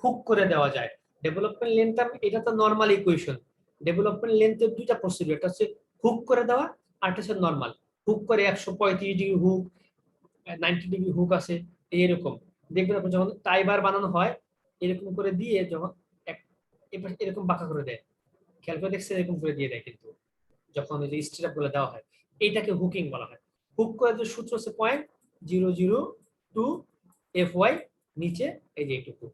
হুক করে দেওয়া যায় ডেভেলপমেন্ট লেন্থটা। এটা তো নরমাল ইকুয়েশন। ডেভেলপমেন্ট লেন্থের দুইটা প্রসিডিউর, একটা হচ্ছে হুক করে দেওয়া আর একটা হচ্ছে নরমাল। হুক করে 135 ডিগ্রি হুক, 90 ডিগ্রি হুক আছে এরকম। দেখবেন আপনি যখন টাই বার বানানো হয় এরকম করে দিয়ে যখন এরকম বাঁকা করে দেয়, খেয়াল করে দেখছেন এরকম করে দিয়ে দেয়, কিন্তু যখন ওই যে স্ট্রাপ গুলো দেওয়া হয় এইটাকে হুকিং বলা হয়। হুক করে যে সূত্র হচ্ছে 0.002 FY, নিচে এই যে এইটুকু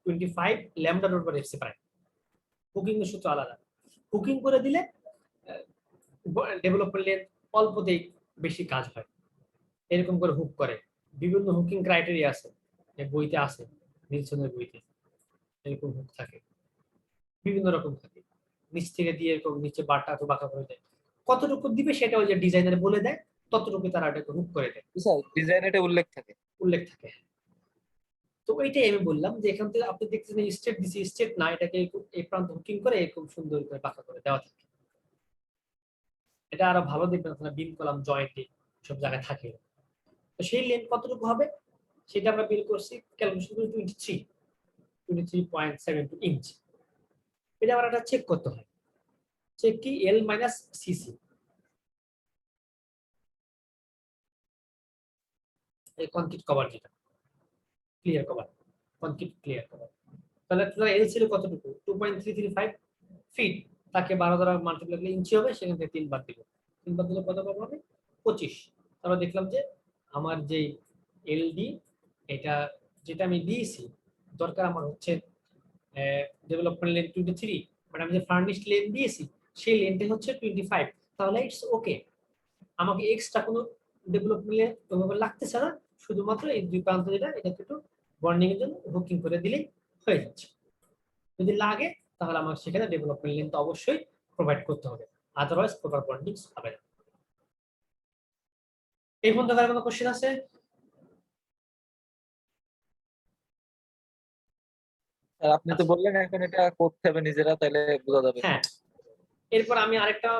25 lambda dot by FC prime. Hooking এর সূত্র আলাদা। হুকিং করে দিলে ডেভেলপমেন্ট লেন্থ অল্পতেই বেশি কাজ হয়। এরকম করে হুক করে, বিভিন্ন হুকিং ক্রাইটেরিয়া আছে, বইতে আছে, নিলসনের বইতে এরকম হুক থাকে, বিভিন্ন রকম থাকে। নিচ থেকে দিয়ে এরকম নিচে বারটা তো বাঁকা করে দেয়, কতটুকু দিবে সেটা ওই যে ডিজাইনার বলে দেয়, ততটুকু তারা এটাকে হুক করে দেয়, স্যার ডিজাইন এটা উল্লেখ থাকে। উল্লেখ থাকে। তো ওইটাই আমি বললাম যে এখান থেকে আপনি দেখতেছেন স্টেট দিছি, স্টেট না, এটাকে এই প্রান্ত হুকিং করে এরকম সুন্দর করে বাঁকা করে দেওয়া থাকে। এটা আরো ভালো দেখবেন আপনারা বিম কলাম জয়েন্টে সব জায়গায় থাকে। তো সেই লেন্থ কতটুকু হবে সেটা আমরা বের করছি, ক্যালকুলেশন করে 23.72 ইঞ্চ। এটা আবার একটা চেক করতে হয়, চেক কি L মাইনাস সিসি, এই কনক্রিট কভার, যেটা clear cover, concrete clear cover. তাহলে আপনার এল ছিল কতটুকু, 2.335 ফিট, তাকে 12 দ্বারা মাল্টিপ্লাই করলে ইঞ্চি হবে, সেখান থেকে 3 বার দিব, 3 বার দিলে কত পাবো আমি, 25। তারপর দেখলাম যে আমার যে এলডি এটা যেটা আমি দিয়েছি, দরকার আমার হচ্ছে ডেভেলপমেন্ট লেন্থ 23, বাট আমি যে ফার্নিশড লেন্থ দিয়েছি সেই লেন্থে হচ্ছে 25, তাহলে ইটস ওকে। আমাকে এক্সট্রা কোনো ডেভেলপমেন্ট ওভাবে লাগতেছে না, শুধুমাত্র এই দুই প্রান্ত যেটা এটাকে একটু বন্ডিং এর জন্য হুকিং করে দিলেই হয়ে যাচ্ছে। যদি লাগে তাহলে আমার সেখানে ডেভেলপমেন্ট লেন্থ অবশ্যই প্রোভাইড করতে হবে, আদারওয়াইজ প্রপার বন্ডিং হবে না। এই পর্যন্ত কার কোনো কোশ্চেন আছে? স্যার আপনি তো বললেন এখন এটা করতে হবে নিজেরা, তাহলে বোঝা যাবে। হ্যাঁ, এরপর আমি আরেকটা,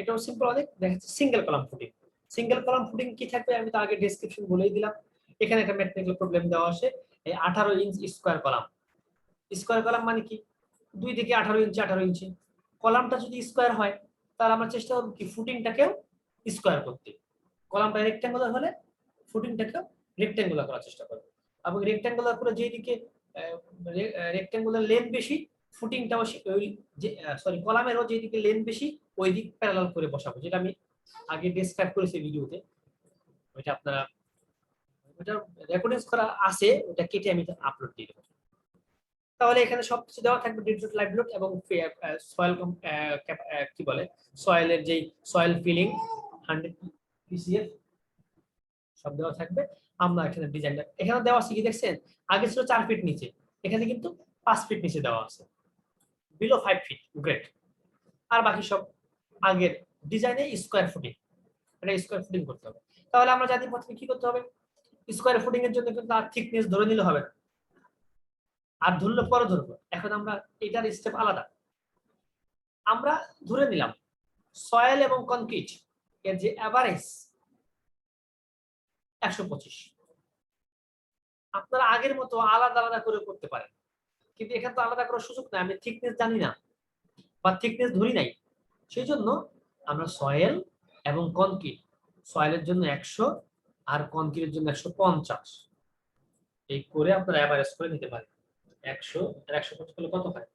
এটাও সিম্পল অনেক, দেখা যাচ্ছে single column footing. Single column footing কি থাকবে আমি তো আগে ডেসক্রিপশন বলেই দিলাম। এখানে একটা ম্যাথমেটিক্যাল প্রবলেম দেওয়া আছে, এই 18 inch square column. Square column মানে কি, দুই দিকে 18 ইঞ্চি 18 ইঞ্চি। কলামটা যদি স্কয়ার হয় তাহলে আমরা চেষ্টা করব কি ফুটিংটাকেও স্কয়ার করতে। কলামটা রেক্ট্যাঙ্গুলার হলে ফুটিংটাকেও রেক্ট্যাঙ্গুলার করার চেষ্টা করব, এবং রেক্ট্যাঙ্গুলার করে যেদিকে রেক্ট্যাঙ্গুলার লেন্থ বেশি, ফুটিংটাও ওই যে কলামেরও যেদিকে লেন্থ বেশি ওই দিক প্যারালাল করে বসাবো, যেটা আমি আগে ডেসক্রাইব করেছি ভিডিওতে। ওইটা আপনারা, ওটা রেকর্ডিংস করা আছে, ওটা কেটে আমি আপলোড দিয়ে দেবো। তাহলে এখানে সবকিছু দেওয়া থাকবে, ডিজিটাল লাইভ লোড এবং সয়েল কি বলে সয়েলের যেই সয়েল ফিলিং 100 PCF সব দেওয়া থাকবে। আমরা এখানে ডিজাইনটা এখানে দেওয়া আছে কি দেখছেন, আগে ছিল 4 ফিট নিচে, এখানে কিন্তু 5 ফিট নিচে দেওয়া আছে। Below 5 fit great. আর বাকি সব আগের ডিজাইনে স্কোয়ার ফুটিং, এটা স্কোয়ার ফুটিং করতে হবে। তাহলে আমরা জানি প্রথমে কি করতে হবে, স্কোয়ার ফুটিং এর জন্য কিন্তু আর থিকনেস ধরে নিলে হবে না, আর ধরলে পরে ধরবো। এখন আমরা এটার স্টেপ আলাদা। আমরা ধরে নিলাম সয়েল এবং কনক্রিট এর যে এভারেজ 125। আপনারা আগের মতো আলাদা আলাদা করে করতে পারেন, কিন্তু এখানে তো আলাদা করার সুযোগ নাই, আমি থিকনেস জানি না বা থিকনেস ধরি নাই। সেই জন্য আমরা সয়েল এবং কনক্রিট, সয়েলের জন্য 100 আর কনক্রিটের জন্য 150 এই করে আপনারা এভারেজ করে নিতে পারেন। 100 আর 150 করলে কত হয়,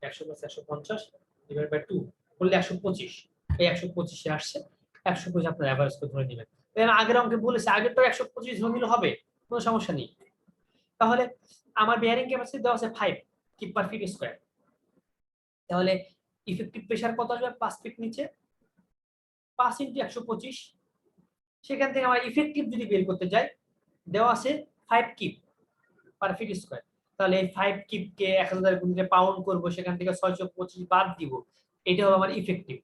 100 + 150 ডিভাইড বাই 2 করলে 125। এই 125 এ আসছে, 125 আপনারা এভারেজ করে ধরে নেবেন। আগের অঙ্কে বলেছে, আগেরটা 125 ধরে নিলে হবে, কোনো সমস্যা নেই। তাহলে আমার বেয়ারিং ক্যাপাসিটি দেওয়া আছে 5 কিপ পার ফিট স্কয়ার। তাহলে ইফেক্টিভ প্রেসার কত আসবে, 5 ফিট নিচে 5 × 125। সেখান থেকে আমার ইফেক্টিভ যদি বের করতে যাই, দেওয়া আছে 5 কিপ পার ফিট স্কয়ার। তাহলে এই 5 কিপকে 1000 গুণিত পাউন্ড করব, সেখান থেকে 625 বাদ দিব, এটা হবে আমার ইফেক্টিভ।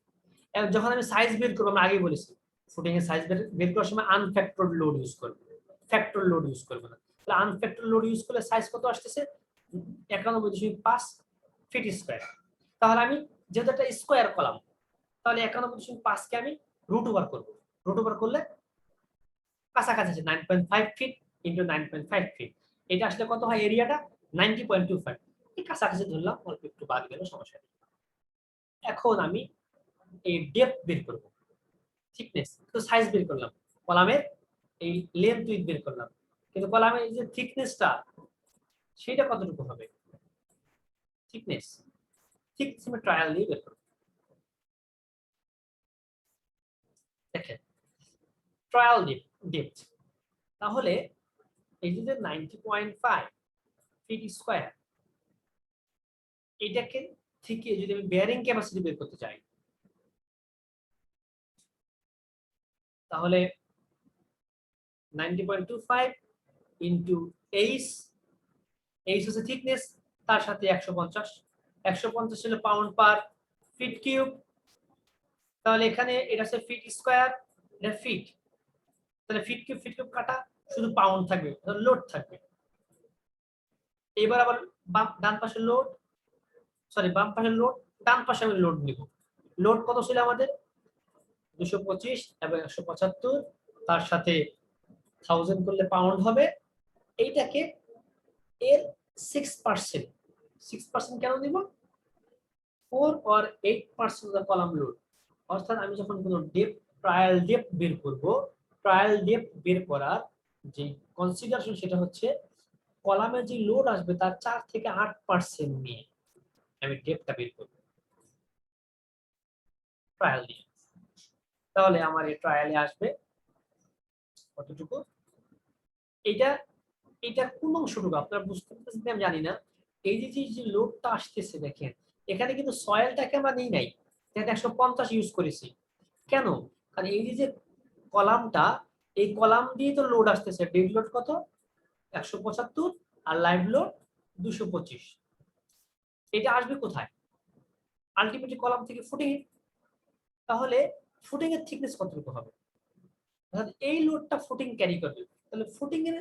যখন আমি সাইজ বের করব, আমরা আগেই বলেছি ফুটিং এর সাইজ বের করার সময় আনফ্যাক্টরড লোড ইউজ করব, ফ্যাক্টর লোড ইউজ করব না। তাহলে আনফ্যাক্টর লোড ইউজ করলে সাইজ কত আসতেছে, 91.5 ফিট স্কয়ার। তাহলে আমি যেহেতু একটা স্কয়ার কলাম, তাহলে 91.5 কে আমি রুট ওভার করব। রুট ওভার করলে কাছাকাছি আছে 9.5 ফিট ইনটু 9.5 ফিট। এটা আসলে কত হয়, এরিয়াটা 90.25। এই কাছাকাছি ধরলাম, অল্প একটু বাদ গেল, সমস্যা নেই। এখন আমি এই ডেপথ বের করব, থিকনেস তো সাইজ বের করলাম, কলামের এই লেন্থ উইথ বের করলাম, কিন্তু কলামের এই যে থিকনেসটা সেটা কতটুকু হবে, থিকনেস আমি ট্রায়াল দিয়ে বের করব। দেখেন ট্রায়াল ডেপথ, তাহলে এই যে 90.5 ফিট স্কয়ার, এটাকে থেকে যদি আমি বেয়ারিং ক্যাপাসিটি বের করতে চাই, তাহলে 90.25 ইনটু এইচ হচ্ছে থিকনেস, তার সাথে 150 হলো পাউন্ড পার ফিট কিউব। তাহলে এখানে এটা হচ্ছে ফিট স্কয়ার, এটা ফিট, তাহলে ফিট কিউব কাটা, শুধু পাউন্ড থাকবে, লোড থাকবে। এবার আবার ডান পাশে লোড, সরি বাম পাশে লোড, ডান পাশে আমি লোড নিব। লোড কত ছিল আমাদের, 225 এবং 175, তার সাথে 1000 করলে পাউন্ড হবে। এইটাকে এর 6% কেন দিব, 4 or 8% of কলাম লোড। অর্থাৎ আমি যখন কোনো ট্রায়াল ডেপথ বের করব, ট্রায়াল ডেপথ বের করার যে কনসিডারেশন সেটা হচ্ছে কলামে যে লোড আসবে তার 4 থেকে 8% নিয়ে আমি ডেপথটা বের করব ট্রায়াল দিয়ে। তাহলে আমার এই ট্রায়ালে আসবে কতটুকু, এটা কোন অংশটুকু আপনারা বুঝতে পারছেন আমি জানি না। এই যে লোডটা আসতেছে দেখেন, এখানে কিন্তু সয়েলটাকে আমরা নেই নাই, এটা 150 ইউজ করেছি। কেন, কারণ এই যে কলামটা, এই কলাম দিয়ে তো লোড আসতেছে, ডেড লোড কত 175 আর লাইভ লোড 225। এটা আসবে কোথায়, আলটিমেটলি কলাম থেকে ফুটিং। তাহলে ফুটিং এর থিকনেস কতটুকু হবে, অর্থাৎ এই লোডটা ফুটিং ক্যারি করবে। তাহলে ফুটিং এর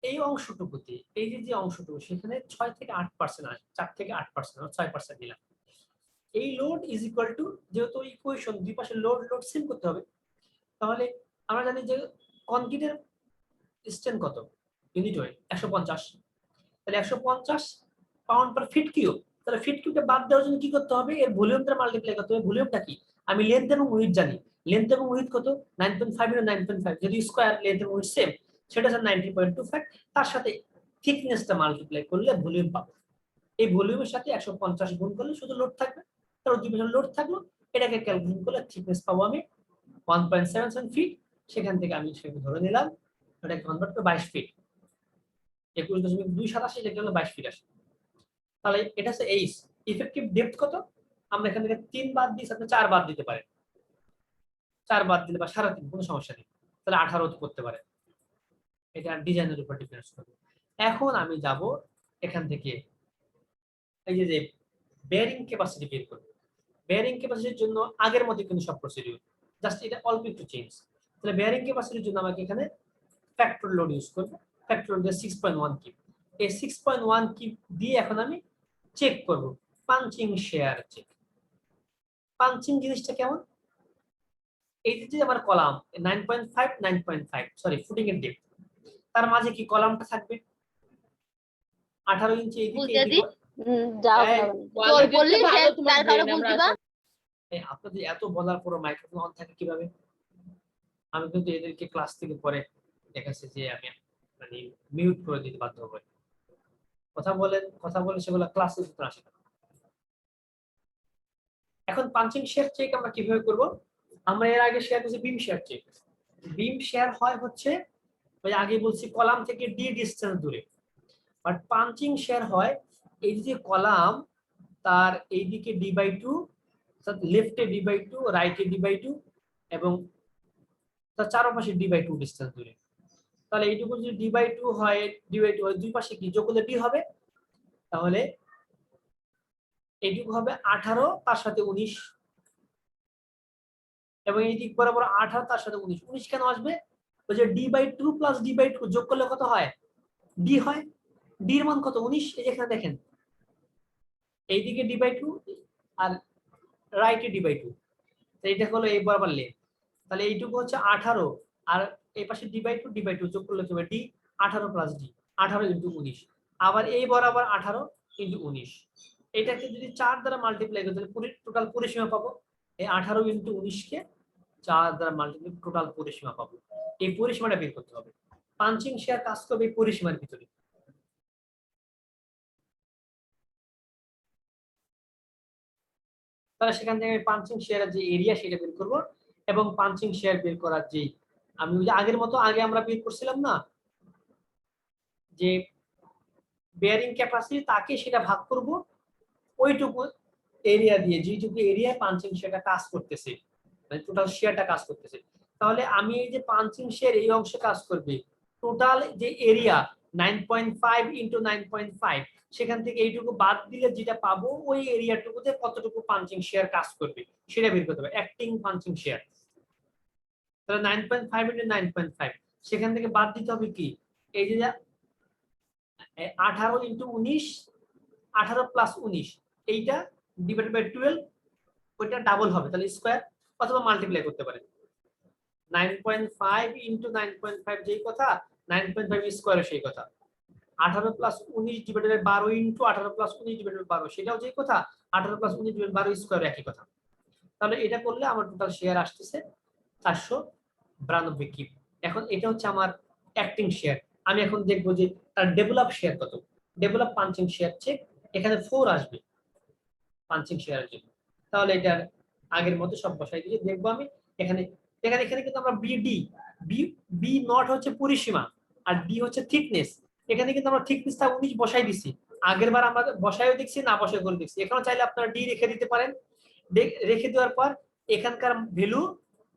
এই অংশটুকুতে, এই যে অংশটুকু, সেখানে 6 থেকে 8% আসবে, 4 থেকে 8%, 6% দিলাম। এই লোড ইজ ইকুয়াল টু, যেহেতু ইকুয়েশন দুই পাশে লোড সেম করতে হবে, তাহলে আমরা জানি যে কনক্রিটের স্ট্রেন্থ কত, ইউনিট ওয়েট 150, তাহলে 150 পাউন্ড পার ফিট কিউব। তাহলে ফিট কিউবটা বাদ দেওয়ার জন্য কি করতে হবে, এর ভলিউমটা মাল্টিপ্লাই করতে হবে। ভলিউমটা কি, আমি লেন্থ এবং উইডথ জানি, লেন্থ এবং উইডথ কত 9.5 × 9.5, যদি স্কয়ার লেন্থ এবং উইডথ সেম, সেটা হচ্ছে 90.25, তার সাথে থিকনেসটা মাল্টিপ্লাই করলে ভলিউম পাবো। এই ভলিউমের সাথে 150 গুণ করলে শুধু লোড থাকবে, তার দুই পাশে লোড থাকলো, এটাকে ক্যালকুলেট করলে থিকনেস পাবো আমি 1.77 ফিট। সেখান থেকে আমি সেটা ধরে নিলাম, এটাকে কনভার্ট করে 22 ফিট, 21.287, এটা হলো 22 ফিট আসে। তাহলে এটা হচ্ছে এইচ। ইফেক্টিভ ডেপথ কত, আমরা এখান থেকে 3 বাদ দিই, আপনি 4 বাদ দিতে পারেন, 4 বাদ দিলে বা 3.5, কোনো সমস্যা নেই, তাহলে 18 করতে পারে, এটা ডিজাইনের উপর ডিপেন্ড করবে। এখন আমি যাব এখান থেকে এই যে বেয়ারিং ক্যাপাসিটি বের করব। বেয়ারিং ক্যাপাসিটির জন্য আগের মতো কিন্তু সব প্রসিডিউর, জাস্ট এটা অল্প একটু চেঞ্জ। তাহলে বেয়ারিং ক্যাপাসিটির জন্য আমাকে এখানে ফ্যাক্টর লোড ইউজ করব। Factor load 6.1 keep. এই 6.1 কিপ দিয়ে এখন আমি চেক করব পাঞ্চিং শেয়ার চেক। পাঞ্চিং জিনিসটা কেমন, এই যে আমার কলাম 9.5 9.5 সরি ফুটিং এর ডেপথ, তার মাঝে কি কলামটা থাকবে 18 ইঞ্চি বুঝতে এদিকে দি যাও এই, তোর বললি সে তার কারো বুঝ দিবা। আপনাদের এত বলার পর মাইক্রোফোন অন থাকে কিভাবে? আমি কিন্তু এদেরকে ক্লাস থেকে পরে দেখাচ্ছি যে আমি মানে মিউট করে দিতে বাধ্য হই। কথা বলে সেগুলো ক্লাসে ভিতরে আসে না। এখন পাঞ্চিং শেয়ার চেক আমরা কিভাবে করব? আমরা এর আগে শেয়ার করেছি beam shear check. Beam shear হয় হচ্ছে ওই আগে বলছি কলাম থেকে ডি ডিসটেন্স দূরে, বাট পাঞ্চিং শেয়ার হয় এই যে কলাম তার এইদিকে d/2, লেফটে d/2, রাইটে d/2 এবং তার চারপাশে d/2 ডিসটেন্স দূরে। তাহলে এইটুকু যদি d/2 হয় দুই পাশে কি যোগ করলে d হবে, তাহলে এইটুকু হবে 18 তার সাথে 19 এবং এই দিক বরাবর 18 তার সাথে 19। 19 কেন আসবে? ওই যে d/2 প্লাস d/2 যোগ করলে কত হয়? d হয়। d এর মান কত? 19। এই যে এখানে দেখেন এইদিকে d/2 আর রাইটে d/2, এইটা হলো এই বরাবর লেন। তাহলে এইটুকু হচ্ছে 18 আর এই পাশে d/2 যোগ করলে হবে d 18 প্লাস d 18 ইনটু 19, আবার এই বরাবর 18 ইনটু 19। এটাকে যদি 4 দ্বারা মাল্টিপ্লাই করি তাহলে টোটাল পরিসীমা পাবো। এই 18 ইনটু 19 কে 4 দ্বারা মাল্টিপ্লাই টোটাল পরিসীমা পাবো। এই পরিসীমাটা বের করতে হবে। পাঞ্চিং শেয়ার কাজ করবে এই পরিসীমার ভিতরে। তাহলে সেখান থেকে আমি পাঞ্চিং শেয়ারের যে এরিয়া সেটা বের করব এবং পাঞ্চিং শেয়ার বের করার যে আমি ওই যে আগের মতো আগে আমরা বের করছিলাম না যে বেয়ারিং ক্যাপাসিটি, তাকে সেটা ভাগ করব ওইটুকু এরিয়া দিয়ে, যেটুকু এরিয়া পাঞ্চিং শেয়ারটা কাজ করতেছে, মানে টোটাল শেয়ারটা কাজ করতেছে। তাহলে আমি এই যে পাঞ্চিং শেয়ার এই অংশে কাজ করবে, টোটাল যে এরিয়া 9.5 ইনটু 9.5, সেখান থেকে এইটুকু বাদ দিলে যেটা পাবো ওই এরিয়াটুকুতে কতটুকু পাঞ্চিং শেয়ার কাজ করবে সেটা বের করতে হবে, অ্যাক্টিং পাঞ্চিং শেয়ার। তাহলে 9.5 ইনটু 9.5 সেখান থেকে বাদ দিতে হবে কি, এই যে 18 ইনটু 19, 18 প্লাস 19 এইটা ডিভাইডেড বাই 12, ওইটা ডাবল হবে তাহলে স্কয়ার অথবা মাল্টিপ্লাই করতে পারেন। 9.5 ইনটু 9.5 যেই কথা, 9.5 স্কয়ার সেই কথা। 18 plus 19 divided by 12 into 18 plus 19 divided by 12 সেটাও যেই কথা, 18 প্লাস 19 ডিভাইডেড 12 স্কয়ার একই কথা। তাহলে এটা করলে আমার টোটাল শেয়ার আসতেছে 492 কিপ। এখন এটা হচ্ছে আমার অ্যাক্টিং শেয়ার। আমি এখন দেখবো যে তার ডেভেলপ শেয়ার কত। ডেভেলপ পাঞ্চিং শেয়ার চেক, এখানে 4 আসবে পাঞ্চিং শেয়ারের জন্য। তাহলে এটার আগের মতো সব বসাই দিয়ে দেখবো আমি এখানে এখানে কিন্তু আমরা বি নট হচ্ছে পরিসীমা আর ডি হচ্ছে থিকনেস। এখানে কিন্তু আমরা থিকনেসটা 19 বসাই দিছি, আগের বার আমরা বসাইও দেখছি না বসাই করে দেখছি। এখানে চাইলে আপনারা ডি রেখে দিতে পারেন। রেখে দেওয়ার পর এখানকার ভ্যালু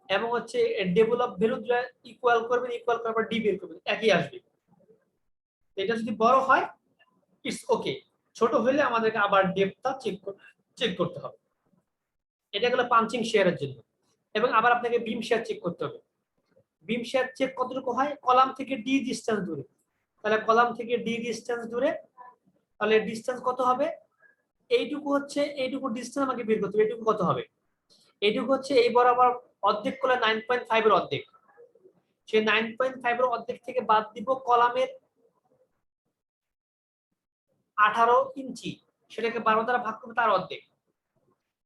এবং হচ্ছে ডেভেলপ ভ্যালু ইকুয়াল করবেন, ইকুয়াল করার পর ডি বের করবেন, একই আসবে। এটা যদি বড় হয় ইটস ওকে, ছোট হলে আমাদেরকে আবার ডেপথটা চেক করতে হবে। এটা হলো পাঞ্চিং শেয়ারের জন্য। এবং আবার আপনাকে বিম শেয়ার চেক করতে হবে। বিম শেয়ার চেক কতটুকু হয়, কলাম থেকে ডি ডিসটেন্স দূরে। তাহলে কলাম থেকে ডি ডিসটেন্স দূরে, তাহলে ডিসটেন্স কত হবে, এইটুকু হচ্ছে এইটুকু ডিসটেন্স আমাকে বের করতে হবে। এইটুকু কত হবে, এইটুকু হচ্ছে এই বরাবর অর্ধেক করলে 9.5 এর অর্ধেক। সেই 9.5 এর অর্ধেক থেকে বাদ দিব কলামের 18 ইঞ্চি, সেটাকে 12 দ্বারা ভাগ করবো তার অর্ধেক।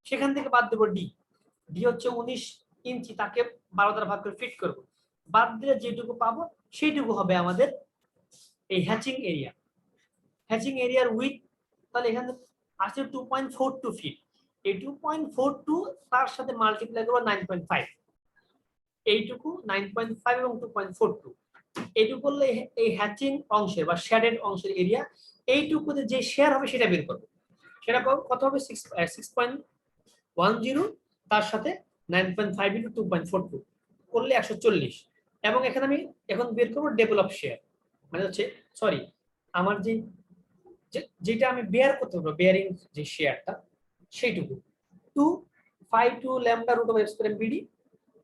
সেখান থেকে বাদ দেবো ডি, ডি হচ্ছে 19 ইঞ্চি, তাকে 12 দ্বারা ভাগ করে ফিট করব। বাদ দিলে যেটুকু পাবো সেইটুকু হবে আমাদের এই হ্যাচিং এরিয়া। হ্যাচিং এরিয়ার উইথ তাহলে এখানে আসছে 2.42 ফিট। এই 2.42 তার সাথে মাল্টিপ্লাই করবো 9.5, এইটুকু 9.5 এবং 2.42 এইটুকু করলে এই হ্যাচিং অংশের বা শেডেড অংশের এরিয়া, এইটুকুতে যে শেয়ার হবে সেটা বের করবো। সেটা কত হবে 6.10, তার সাথে 9.5 ইনটু 2.42 করলে 140। এবং এখানে আমি এখন বের করবো ডেভেলপ শেয়ার, মানে হচ্ছে সরি আমার যে যেটা আমি বেয়ার করতে পারবো, বেয়ারিং যে শেয়ারটা সেইটুকু 2 lambda root over square BD,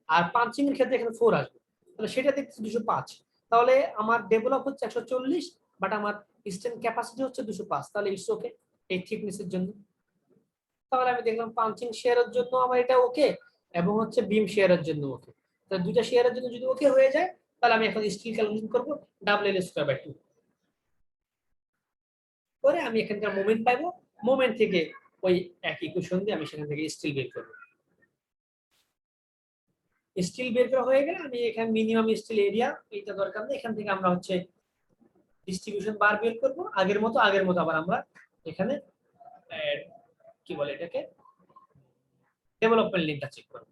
আর পাঞ্চিং এর ক্ষেত্রে এখানে 4 আসবে, তাহলে সেটা দেখতেছি 205। তাহলে আমার ডেভেলপ হচ্ছে 140, বাট আমার স্ট্রেন ক্যাপাসিটি হচ্ছে 205, তাহলে ইটস ওকে এই থিকনেসের জন্য। তাহলে আমি দেখলাম পাঞ্চিং শেয়ারের জন্য আমার এটা ওকে, এবং হচ্ছে বিম শেয়ারের জন্য ওকে। তাহলে দুইটা শেয়ারের জন্য যদি ওকে হয়ে যায়, তাহলে আমি এখন স্টিল ক্যালকুলেশন করব WL²/2 করে আমি এখানকার মোমেন্ট পাইবো। মোমেন্ট থেকে ওই এক ইকুয়েশন দিয়ে আমি সেখান থেকে স্টিল বের করব। স্টিল বের করা হয়ে গেলে আমি এখানে মিনিমাম স্টিল এরিয়া এইটা দরকার নেই, এখান থেকে আমরা হচ্ছে ডিস্ট্রিবিউশন বার বের করব। আগের মতো আবার আমরা এখানে কি বলে এটাকে ডেভেলপমেন্ট লিঙ্কটা চেক করব।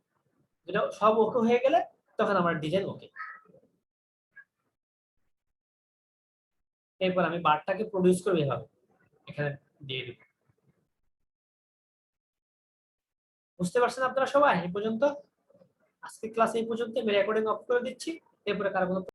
যেটা সব ওকে হয়ে গেলে তখন আমার ডিজাইন ওকে। এরপর আমি বারটাকে প্রডিউস করব এভাবে, এখানে দিয়ে দিব। বুঝতে পারছেন আপনারা সবাই এই পর্যন্ত? আজকে ক্লাস এই পর্যন্ত, আমি রেকর্ডিং অফ করে দিচ্ছি। এরপরে কারো কোনো